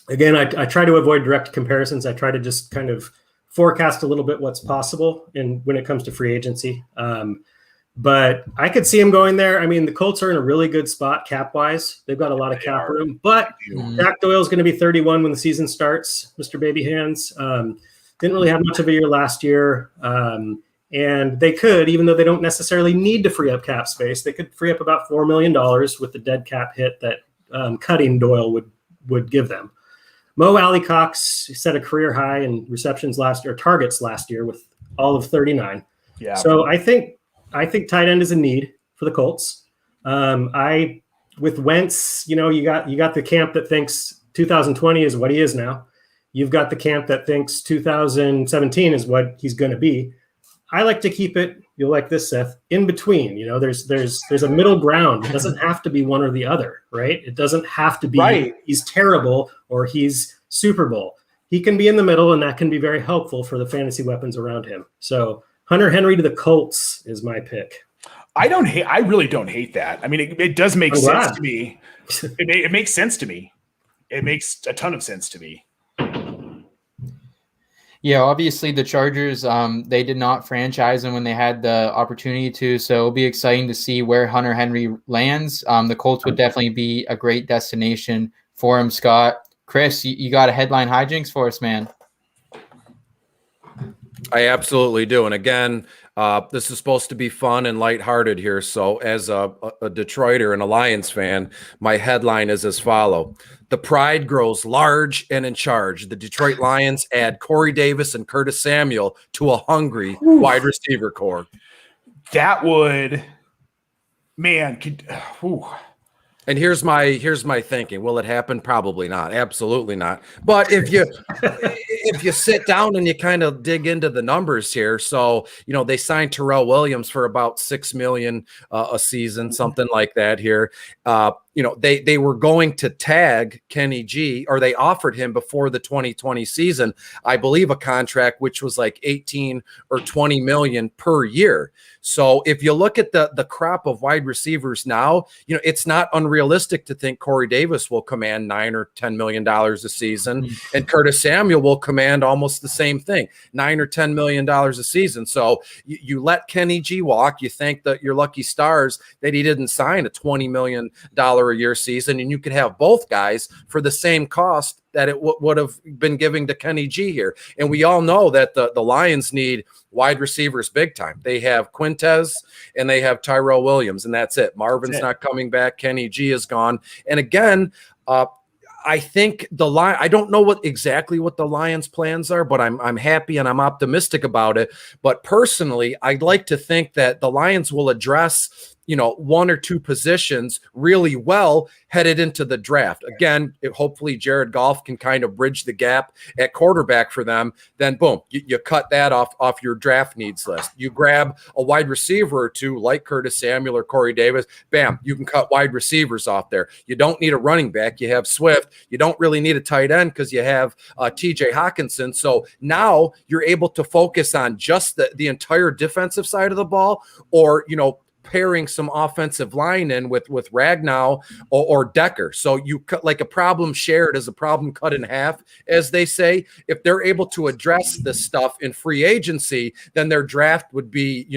again, I try to avoid direct comparisons. I try to just kind of forecast a little bit what's possible when it comes to free agency. But I could see him going there. I mean, the Colts are in a really good spot cap-wise. They've got a lot of cap room. But Jack Doyle's going to be 31 when the season starts, Mr. Baby Hands. Didn't really have much of a year last year. And they could, even though they don't necessarily need to free up cap space, they could free up about $4 million with the dead cap hit that cutting Doyle would give them. Mo Alley-Cox set a career high in receptions targets last year with all of 39. Yeah. So I think tight end is a need for the Colts. With Wentz, you got the camp that thinks 2020 is what he is now. You've got the camp that thinks 2017 is what he's going to be. I like to keep it, you'll like this, Seth, in between. There's a middle ground. It doesn't have to be one or the other, right? It doesn't have to be he's terrible or he's Super Bowl. He can be in the middle, and that can be very helpful for the fantasy weapons around him. So Hunter Henry to the Colts is my pick. I really don't hate that. I mean, it does make sense to me. It makes sense to me. It makes a ton of sense to me. Yeah, obviously the Chargers, they did not franchise him when they had the opportunity to, so it'll be exciting to see where Hunter Henry lands. The Colts would definitely be a great destination for him, Scott. Chris, you got a headline hijinks for us, man. I absolutely do. And again, this is supposed to be fun and lighthearted here. So as a Detroiter and a Lions fan, my headline is as follows. The pride grows large and in charge. The Detroit Lions add Corey Davis and Curtis Samuel to a hungry wide receiver core. That would, man, And here's my thinking. Will it happen? Probably not. Absolutely not. But if you sit down and you kind of dig into the numbers here, so they signed Terrell Williams for about $6 million a season, something like that here. They were going to tag Kenny G, or they offered him before the 2020 season, I believe, a contract which was like 18 or 20 million per year. So if you look at the crop of wide receivers now, it's not unrealistic to think Corey Davis will command $9 or $10 million a season, and Curtis Samuel will command almost the same thing, $9 or $10 million a season. So you let Kenny G walk. You think that your lucky stars that he didn't sign a $20 million a year season, and you could have both guys for the same cost that it would have been giving to Kenny G here. And we all know that the Lions need wide receivers big time. They have Quintez and they have Terrell Williams, and that's it. Marvin's not coming back. Kenny G is gone. And again, I think I don't know exactly what the Lions' plans are, but I'm happy and I'm optimistic about it. But personally, I'd like to think that the Lions will address one or two positions really well headed into the draft. Again, hopefully Jared Goff can kind of bridge the gap at quarterback for them. Then boom, you cut that off your draft needs list. You grab a wide receiver or two like Curtis Samuel or Corey Davis. Bam, you can cut wide receivers off there. You don't need a running back. You have Swift. You don't really need a tight end because you have TJ Hawkinson. So now you're able to focus on just the entire defensive side of the ball, or pairing some offensive line in with Ragnow or Decker. So you cut, like, a problem shared is a problem cut in half, as they say. If they're able to address this stuff in free agency, then their draft would be,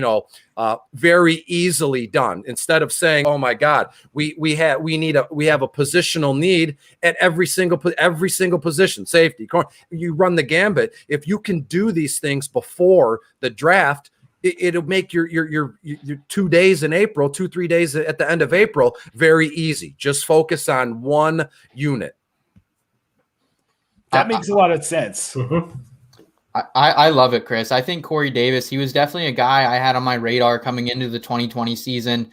very easily done. Instead of saying, "Oh my God, we have a positional need at every single position, safety, corner." You run the gambit. If you can do these things before the draft, it'll make your 2 days in April, 2-3 days at the end of April very easy. Just focus on one unit. That makes a lot of sense. Mm-hmm. I love it, Chris. I think Corey Davis, he was definitely a guy I had on my radar coming into the 2020 season.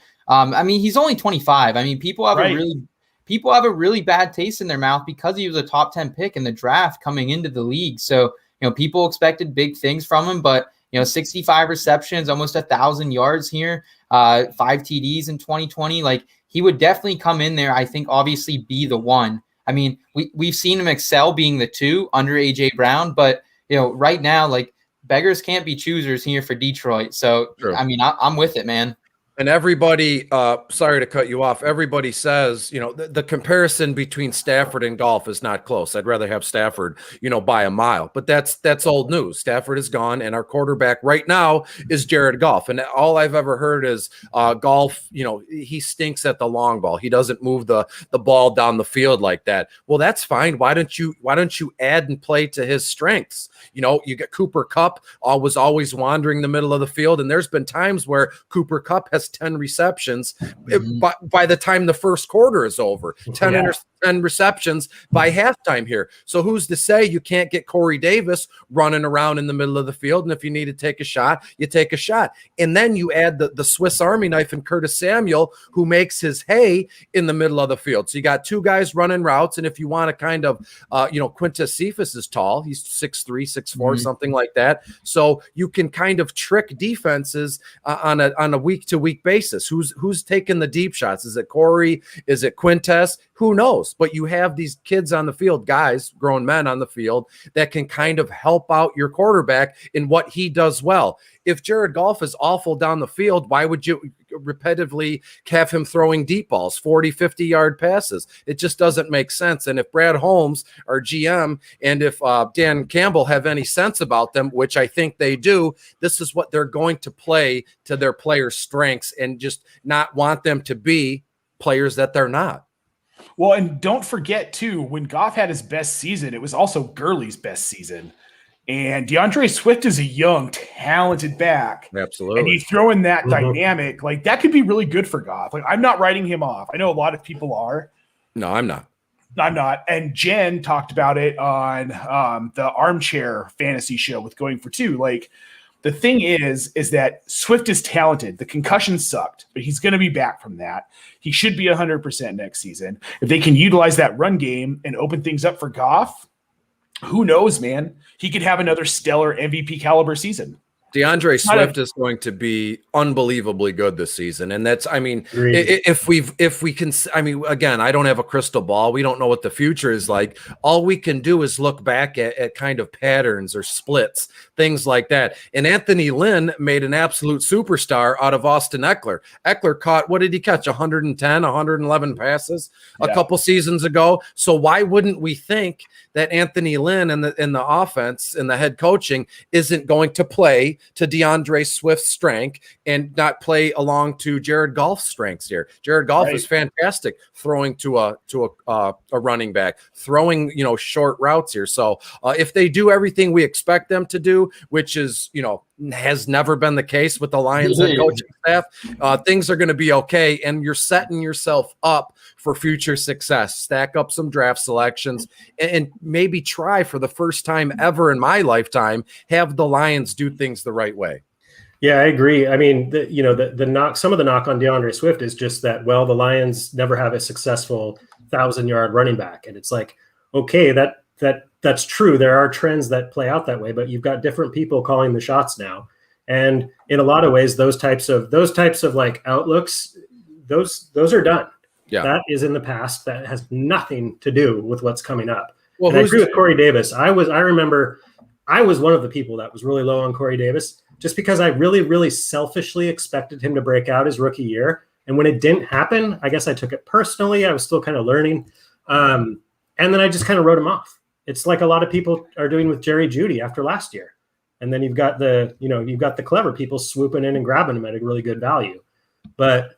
He's only 25. People have a really bad taste in their mouth because he was a top 10 pick in the draft coming into the league. So, people expected big things from him, but 65 receptions, almost 1,000 yards here, 5 TDs in 2020. Like, he would definitely come in there, I think, obviously be the one. We've seen him excel being the 2 under AJ Brown, but right now, like, beggars can't be choosers here for Detroit. So, True. I'm with it, man. And everybody, sorry to cut you off, everybody says, the comparison between Stafford and Goff is not close. I'd rather have Stafford, by a mile. But that's old news. Stafford is gone, and our quarterback right now is Jared Goff. And all I've ever heard is Goff, he stinks at the long ball. He doesn't move the ball down the field like that. Well, that's fine. Why don't you add and play to his strengths? You get Cooper Kupp, was always wandering the middle of the field, and there's been times where Cooper Kupp has 10 receptions by the time the first quarter is over. 10 receptions by halftime here. So who's to say you can't get Corey Davis running around in the middle of the field? And if you need to take a shot, you take a shot. And then you add the Swiss Army knife in Curtis Samuel, who makes his hay in the middle of the field. So you got 2 guys running routes. And if you want to kind of, Quintez Cephas is tall. He's 6'3", 6'4", something like that. So you can kind of trick defenses on a week-to-week basis. Who's taking the deep shots? Is it Corey? Is it Quintez? Who knows? But you have these kids on the field, guys, grown men on the field, that can kind of help out your quarterback in what he does well. If Jared Goff is awful down the field, why would you repetitively have him throwing deep balls, 40, 50-yard passes? It just doesn't make sense. And if Brad Holmes, our GM, and if Dan Campbell have any sense about them, which I think they do, this is what they're going to play to their players' strengths and just not want them to be players that they're not. Well, and don't forget, too, when Goff had his best season, it was also Gurley's best season. And DeAndre Swift is a young, talented back. Absolutely. And you throw in that dynamic, like, that could be really good for Goff. Like, I'm not writing him off. I know a lot of people are. No, I'm not. And Jen talked about it on the Armchair Fantasy Show with Going for Two. Like, the thing is that Swift is talented. The concussion sucked, but he's going to be back from that. He should be 100% next season. If they can utilize that run game and open things up for Goff, who knows, man? He could have another stellar MVP caliber season. DeAndre Swift is going to be unbelievably good this season. And that's, if we can, again, I don't have a crystal ball. We don't know what the future is like. All we can do is look back at kind of patterns or splits, things like that. And Anthony Lynn made an absolute superstar out of Austin Eckler. Eckler caught, what did he catch? 110, 111 passes a couple seasons ago. So why wouldn't we think that Anthony Lynn and the offense and the head coaching isn't going to play to DeAndre Swift's strength and not play along to Jared Goff's strengths here? Jared Goff is fantastic throwing to a running back, throwing, short routes here. So if they do everything we expect them to do, which is, has never been the case with the Lions head coaching staff, things are going to be okay. And you're setting yourself up for future success. Stack up some draft selections and maybe try for the first time ever in my lifetime, have the Lions do things the right way. Yeah, I agree. I mean, the knock, some of the knock on DeAndre Swift is just that, well, the Lions never have a successful 1,000-yard running back. And it's like, okay, that's true. There are trends that play out that way, but you've got different people calling the shots now. And in a lot of ways, those types of like outlooks, those are done. Yeah. That is in the past. That has nothing to do with what's coming up. Well, and I agree with Corey Davis. I remember I was one of the people that was really low on Corey Davis, just because I really, really selfishly expected him to break out his rookie year. And when it didn't happen, I guess I took it personally. I was still kind of learning. And then I just kind of wrote him off. It's like a lot of people are doing with Jerry Jeudy after last year. And then you've got the clever people swooping in and grabbing him at a really good value. But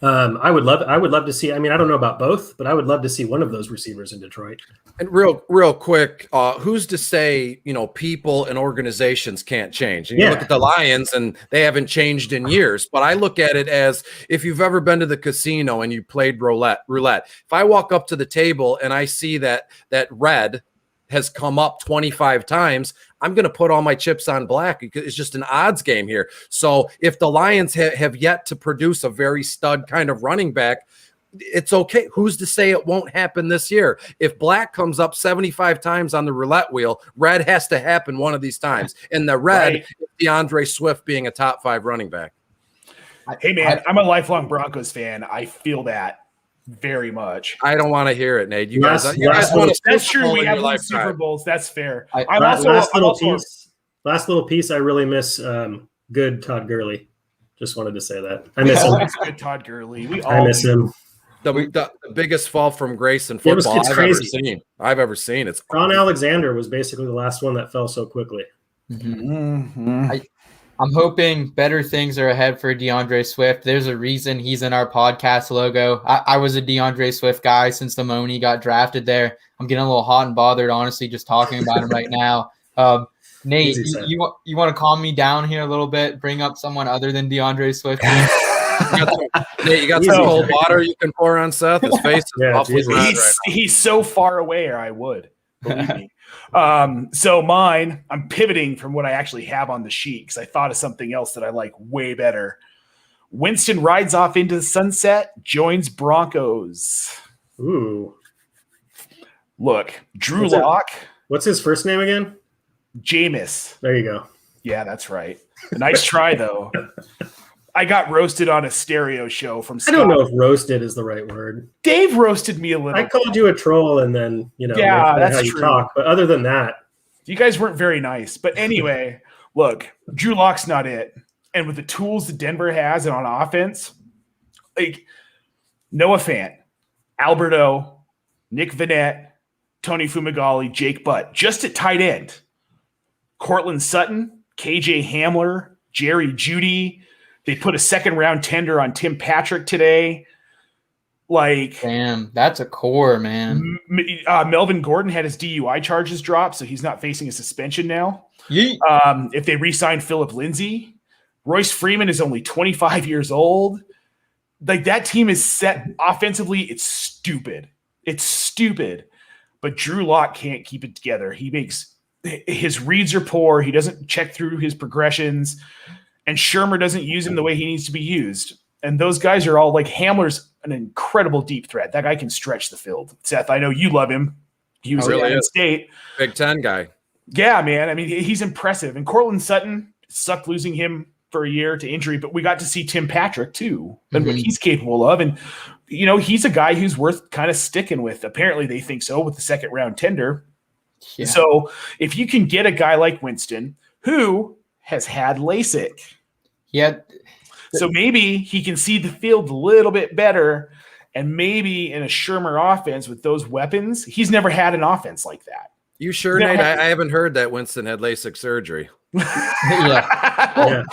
I would love to see, I mean, I don't know about both, but I would love to see one of those receivers in Detroit. And real quick, who's to say, people and organizations can't change? And you look at the Lions and they haven't changed in years, but I look at it as if you've ever been to the casino and you played roulette. If I walk up to the table and I see that red has come up 25 times, I'm going to put all my chips on black because it's just an odds game here. So if the Lions have yet to produce a very stud kind of running back, it's okay. Who's to say it won't happen this year? If black comes up 75 times on the roulette wheel, red has to happen one of these times. And the red is DeAndre Swift being a top 5 running back. Hey, man, I'm a lifelong Broncos fan. I feel that very much. I don't want to hear it, Nate. That's true. We have won Super Bowls. That's fair. Last little piece. I really miss good Todd Gurley. Just wanted to say that. I miss him. Good Todd Gurley. I miss him. The biggest fall from grace in football I've ever seen. It's Ron Alexander was basically the last one that fell so quickly. Mm-hmm. I'm hoping better things are ahead for DeAndre Swift. There's a reason he's in our podcast logo. I was a DeAndre Swift guy since the moment he got drafted there. I'm getting a little hot and bothered, honestly, just talking about him right now. Nate, you want to calm me down here a little bit? Bring up someone other than DeAndre Swift? Nate, you got some cold water you can pour on Seth? His face is awfully red right now. He's so far away, or I would. Believe me. So mine, I'm pivoting from what I actually have on the sheet because I thought of something else that I like way better. Winston rides off into the sunset, joins Broncos. Ooh. Look, Drew Lock. What's his first name again? Jameis. There you go. Yeah, that's right. Nice try, though. I got roasted on a stereo show from Scott. I don't know if roasted is the right word. Dave roasted me a little. I called you a troll and then, that's how you true. talk. But other than that, you guys weren't very nice. But anyway, look, Drew Lock's not it. And with the tools that Denver has and on offense, like Noah Fant, Alberto, Nick Vannett, Tony Fumagalli, Jake Butt, just at tight end. Cortland Sutton, KJ Hamler, Jerry Jeudy. They put a second-round tender on Tim Patrick today. Damn, that's a core, man. Melvin Gordon had his DUI charges dropped, so he's not facing a suspension now. If they re-sign Phillip Lindsay, Royce Freeman is only 25 years old. That team is set offensively. It's stupid. But Drew Lock can't keep it together. His reads are poor. He doesn't check through his progressions. And Shermer doesn't use him the way he needs to be used. And those guys are all Hamler's an incredible deep threat. That guy can stretch the field. Seth, I know you love him. He was at Penn State. Big Ten guy. Yeah, man. I mean, he's impressive. And Cortland Sutton, sucked losing him for a year to injury, but we got to see Tim Patrick too and what he's capable of. And, he's a guy who's worth kind of sticking with. Apparently they think so with the second round tender. Yeah. So if you can get a guy like Winston who has had LASIK. Yeah. So maybe he can see the field a little bit better, and maybe in a Shermer offense with those weapons, he's never had an offense like that. You sure, Nate? I haven't heard that Winston had LASIK surgery. Yeah.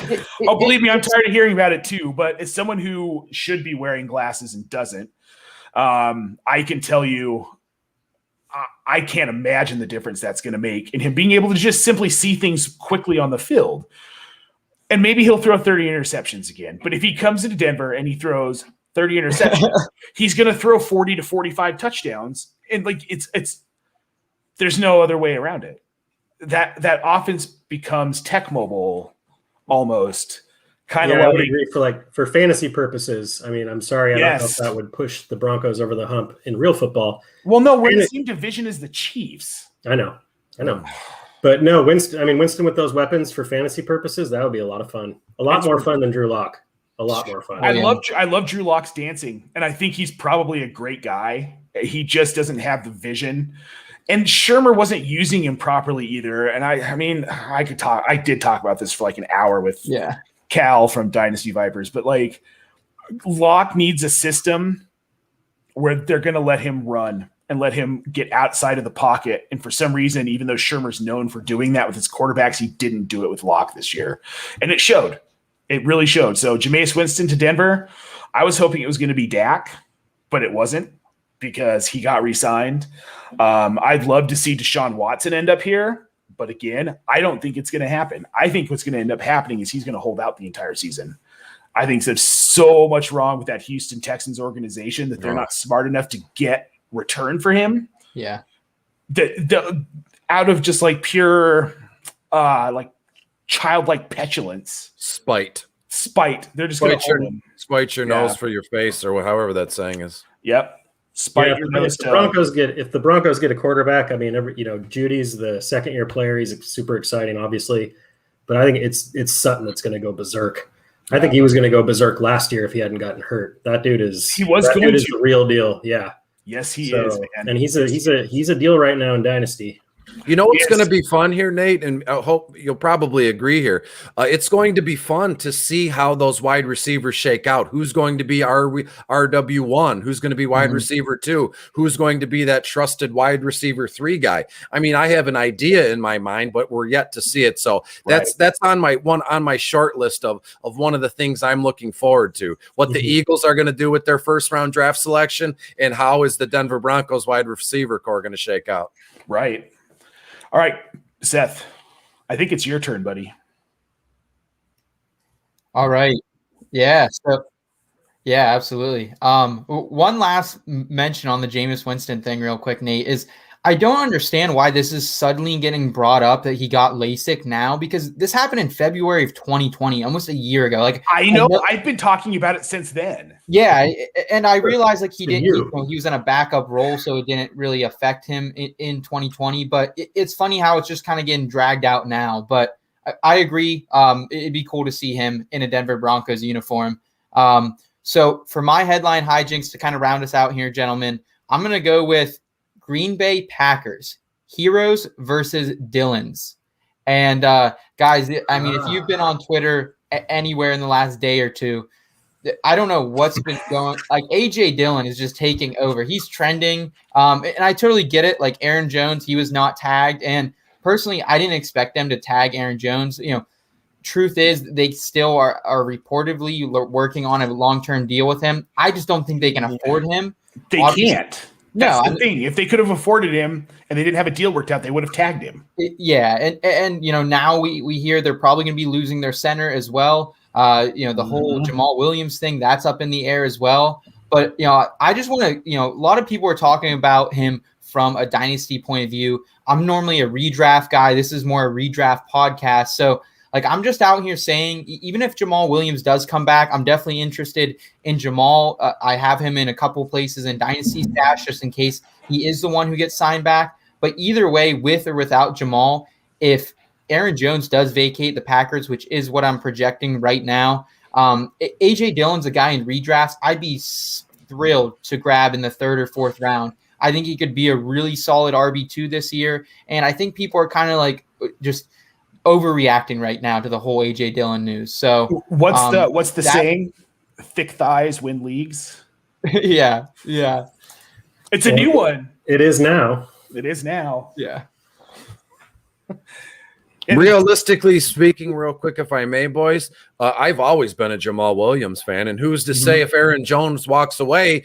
Oh, believe me, I'm tired of hearing about it too, but as someone who should be wearing glasses and doesn't, I can tell you I can't imagine the difference that's going to make in him being able to just simply see things quickly on the field. And maybe he'll throw 30 interceptions again. But if he comes into Denver and he throws 30 interceptions, he's going to throw 40 to 45 touchdowns. And it's there's no other way around it. That offense becomes Tech Mobile almost. Kind of Yeah, I like would agree for fantasy purposes. I mean, I'm sorry, I don't know if Yes. that would push the Broncos over the hump in real football. well, no, we're in the same division as the Chiefs. I know. But no, Winston with those weapons for fantasy purposes, that would be a lot of fun. A lot more fun than Drew Lock. A lot more fun. I love Drew Lock's dancing, and I think he's probably a great guy. He just doesn't have the vision. And Shermer wasn't using him properly either. And I did talk about this for like an hour with Cal from Dynasty Vipers, but like Locke needs a system where they're going to let him run and let him get outside of the pocket. And for some reason, even though Shermer's known for doing that with his quarterbacks, he didn't do it with Locke this year. And it showed. It really showed. So Jameis Winston to Denver, I was hoping it was going to be Dak, but it wasn't because he got re-signed. I'd love to see Deshaun Watson end up here. But again, I don't think it's going to happen. I think what's going to end up happening is he's going to hold out the entire season. I think there's so much wrong with that Houston Texans organization that they're not smart enough to get return for him. Yeah. The out of just like pure like childlike petulance. Spite. They're just going to hold him. Spite your nose for your face, or however that saying is. Yep. If the Broncos get a quarterback, I mean, Judy's the second-year player. He's super exciting, obviously, but I think it's Sutton that's going to go berserk. I think he was going to go berserk last year if he hadn't gotten hurt. That dude is the real deal. Yeah. Yes, he is, man. And he's a deal right now in Dynasty. You know what's going to be fun here, Nate, and I hope you'll probably agree here. It's going to be fun to see how those wide receivers shake out. Who's going to be RW1? Who's going to be wide receiver 2? Who's going to be that trusted wide receiver 3 guy? I mean, I have an idea in my mind, but we're yet to see it. So that's on my short list of one of the things I'm looking forward to. What the Eagles are going to do with their first round draft selection, and how is the Denver Broncos wide receiver core going to shake out? Right. All right, Seth, I think it's your turn, buddy. All right. Yeah. So, yeah, absolutely. One last mention on the Jameis Winston thing real quick, Nate, is I don't understand why this is suddenly getting brought up that he got LASIK now, because this happened in February of 2020, almost a year ago. Like I know I've been talking about it since then. Yeah, and I realized like he was in a backup role, so it didn't really affect him in 2020. But it's funny how it's just kind of getting dragged out now. But I agree. It'd be cool to see him in a Denver Broncos uniform. So for my headline hijinks to kind of round us out here, gentlemen, I'm going to go with Green Bay Packers, heroes versus Dylans. And guys, I mean, if you've been on Twitter anywhere in the last day or two, I don't know what's been going. Like AJ Dillon is just taking over. He's trending, and I totally get it. Like Aaron Jones, he was not tagged, and personally, I didn't expect them to tag Aaron Jones. You know, truth is, they still are reportedly working on a long-term deal with him. I just don't think they can afford him. They can't. That's the thing. If they could have afforded him and they didn't have a deal worked out, they would have tagged him. Yeah, and you know, now we hear they're probably going to be losing their center as well. You know, the whole Jamal Williams thing, that's up in the air as well. But, you know, I just want to, you know, a lot of people are talking about him from a dynasty point of view. I'm normally a redraft guy. This is more a redraft podcast. So, like, I'm just out here saying, even if Jamal Williams does come back, I'm definitely interested in Jamal. I have him in a couple places in Dynasty Stash just in case he is the one who gets signed back. But either way, with or without Jamal, if Aaron Jones does vacate the Packers, which is what I'm projecting right now, A.J. Dillon's a guy in redrafts I'd be thrilled to grab in the 3rd or 4th round. I think he could be a really solid RB2 this year. And I think people are kind of like just overreacting right now to the whole A.J. Dillon news. So what's the saying? Thick thighs win leagues. Yeah. It's a new one. It is now. Yeah. Realistically speaking, real quick, if I may, boys, I've always been a Jamal Williams fan, and who's to say if Aaron Jones walks away,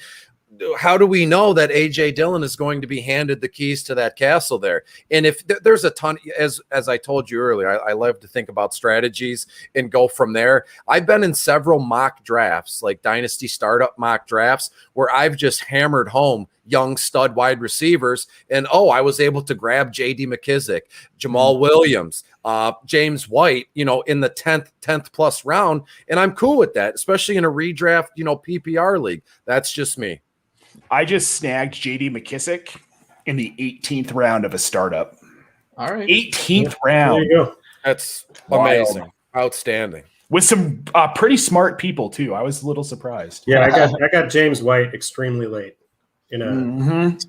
how do we know that AJ Dillon is going to be handed the keys to that castle there? And if there's a ton, as I told you earlier, I love to think about strategies and go from there. I've been in several mock drafts, like dynasty startup mock drafts, where I've just hammered home young stud wide receivers. And, I was able to grab J.D. McKissick, Jamal Williams, James White, in the 10th plus round. And I'm cool with that, especially in a redraft, PPR league. That's just me. I just snagged J.D. McKissick in the 18th round of a startup. All right. 18th round. There you go. That's Wild. amazing. Outstanding. With some pretty smart people, too. I was a little surprised. Yeah, I got James White extremely late.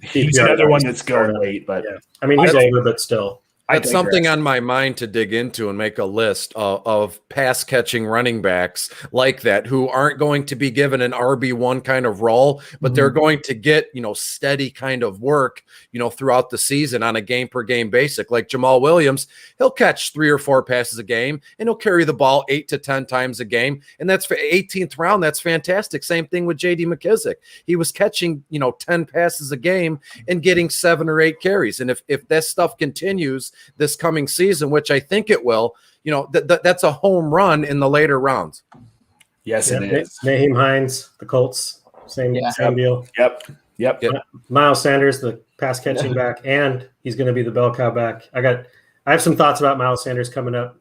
He's another one that's going late, but yeah. I mean, he's older, but still. That's something on my mind to dig into and make a list of pass catching running backs like that who aren't going to be given an RB1 kind of role, but they're going to get, steady kind of work, throughout the season on a game per game basis. Like Jamal Williams, he'll catch 3 or 4 passes a game and he'll carry the ball 8 to 10 times a game. And that's for 18th round. That's fantastic. Same thing with JD McKissick. He was catching, 10 passes a game and getting 7 or 8 carries. And if that stuff continues this coming season, which I think it will, that's a home run in the later rounds. Yes, it is. Naheem Hines, the Colts, same deal. Yep. Miles Sanders, the pass catching back, and he's going to be the bell cow back. I have some thoughts about Miles Sanders coming up.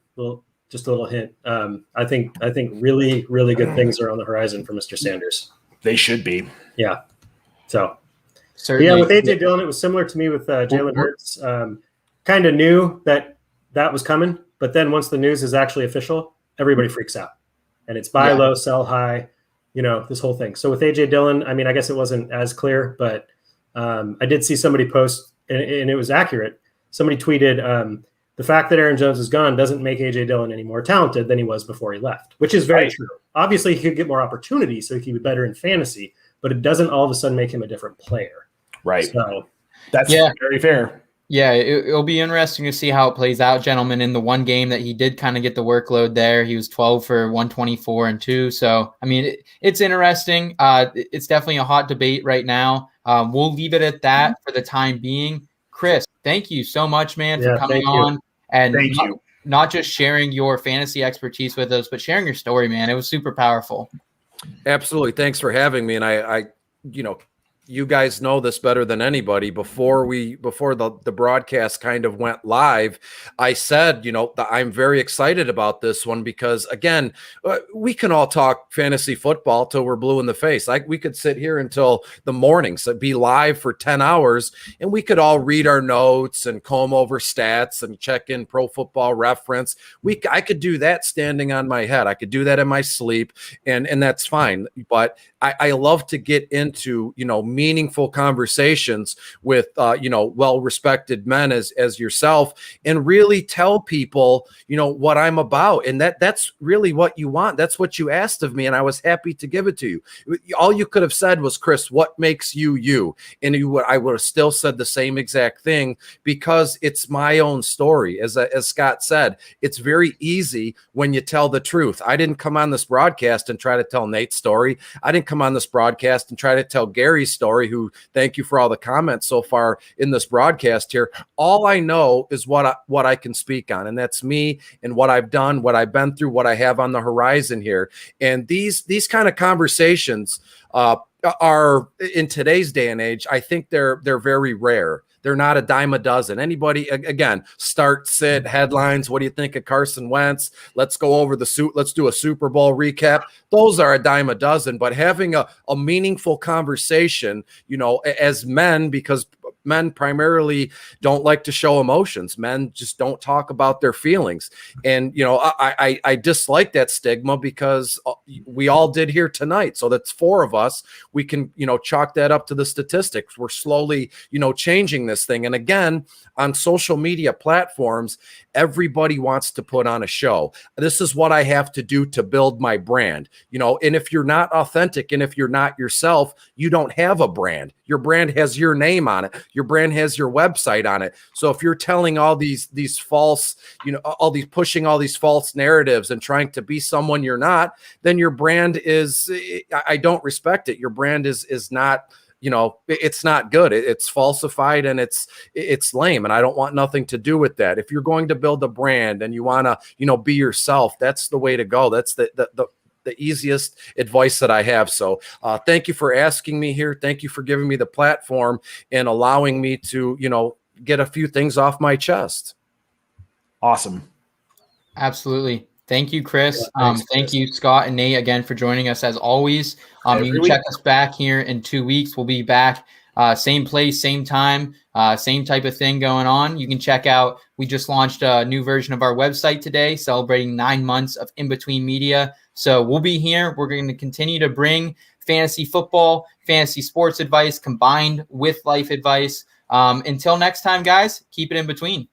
Just a little hint. I think really, really good things are on the horizon for Mr. Sanders. They should be. Yeah. So, Certainly. yeah, with AJ Dillon, it was similar to me with Jalen Hurts. Kind of knew that was coming, but then once the news is actually official, everybody freaks out, and it's buy low, sell high, this whole thing. So with AJ Dillon, I mean, I guess it wasn't as clear, but I did see somebody post, and it was accurate. Somebody tweeted, the fact that Aaron Jones is gone doesn't make AJ Dillon any more talented than he was before he left, which is very true. Obviously, he could get more opportunities, so he could be better in fantasy, but it doesn't all of a sudden make him a different player. Right. So that's very fair. Yeah, it'll be interesting to see how it plays out, gentlemen. In the one game that he did kind of get the workload there, he was 12 for 124 and 2. So, I mean, it's interesting. It's definitely a hot debate right now. We'll leave it at that for the time being. Chris, thank you so much, man, for coming on. And not just sharing your fantasy expertise with us, but sharing your story, man. It was super powerful. Absolutely. Thanks for having me. And I you guys know this better than anybody. Before the broadcast kind of went live, I said, I'm very excited about this one because, again, we can all talk fantasy football till we're blue in the face. We could sit here until the morning, so be live for 10 hours, and we could all read our notes and comb over stats and check in Pro Football Reference. I could do that standing on my head. I could do that in my sleep, and that's fine. But I love to get into, meaningful conversations with, well-respected men as yourself, and really tell people, what I'm about. And that's really what you want. That's what you asked of me. And I was happy to give it to you. All you could have said was, Chris, what makes you you? And I would have still said the same exact thing, because it's my own story. As Scott said, it's very easy when you tell the truth. I didn't come on this broadcast and try to tell Nate's story. I didn't come on this broadcast and try to tell Gary's story, who, thank you for all the comments so far in this broadcast here. All I know is what I can speak on, and that's me and what I've done, what I've been through, what I have on the horizon here. And these kind of conversations are, in today's day and age, I think they're very rare. They're not a dime a dozen. Anybody, again, start, sit, headlines. What do you think of Carson Wentz? Let's go over let's do a Super Bowl recap. Those are a dime a dozen. But having a meaningful conversation, as men, because men primarily don't like to show emotions. Men just don't talk about their feelings. And, I dislike that stigma, because we all did here tonight. So that's 4 of us. We can, chalk that up to the statistics. We're slowly, changing this thing. And again, on social media platforms, everybody wants to put on a show. This is what I have to do to build my brand, and if you're not authentic and if you're not yourself, you don't have a brand. Your brand has your name on it. Your brand has your website on it. So if you're telling all these false, pushing all these false narratives and trying to be someone you're not, then your brand is, I don't respect it. Your brand is not, it's not good. It's falsified and it's lame. And I don't want nothing to do with that. If you're going to build a brand and you want to, be yourself, that's the way to go. That's the easiest advice that I have. So thank you for asking me here. Thank you for giving me the platform and allowing me to, get a few things off my chest. Awesome. Absolutely. Thank you, Chris. Yeah, thanks, thank Chris. you, Scott and Nate, again for joining us as always. You can check us back here in 2 weeks. We'll be back, same place, same time, same type of thing going on. You can check out, we just launched a new version of our website today, celebrating 9 months of in-between media. So we'll be here. We're going to continue to bring fantasy football, fantasy sports advice combined with life advice. Until next time, guys, keep it in between.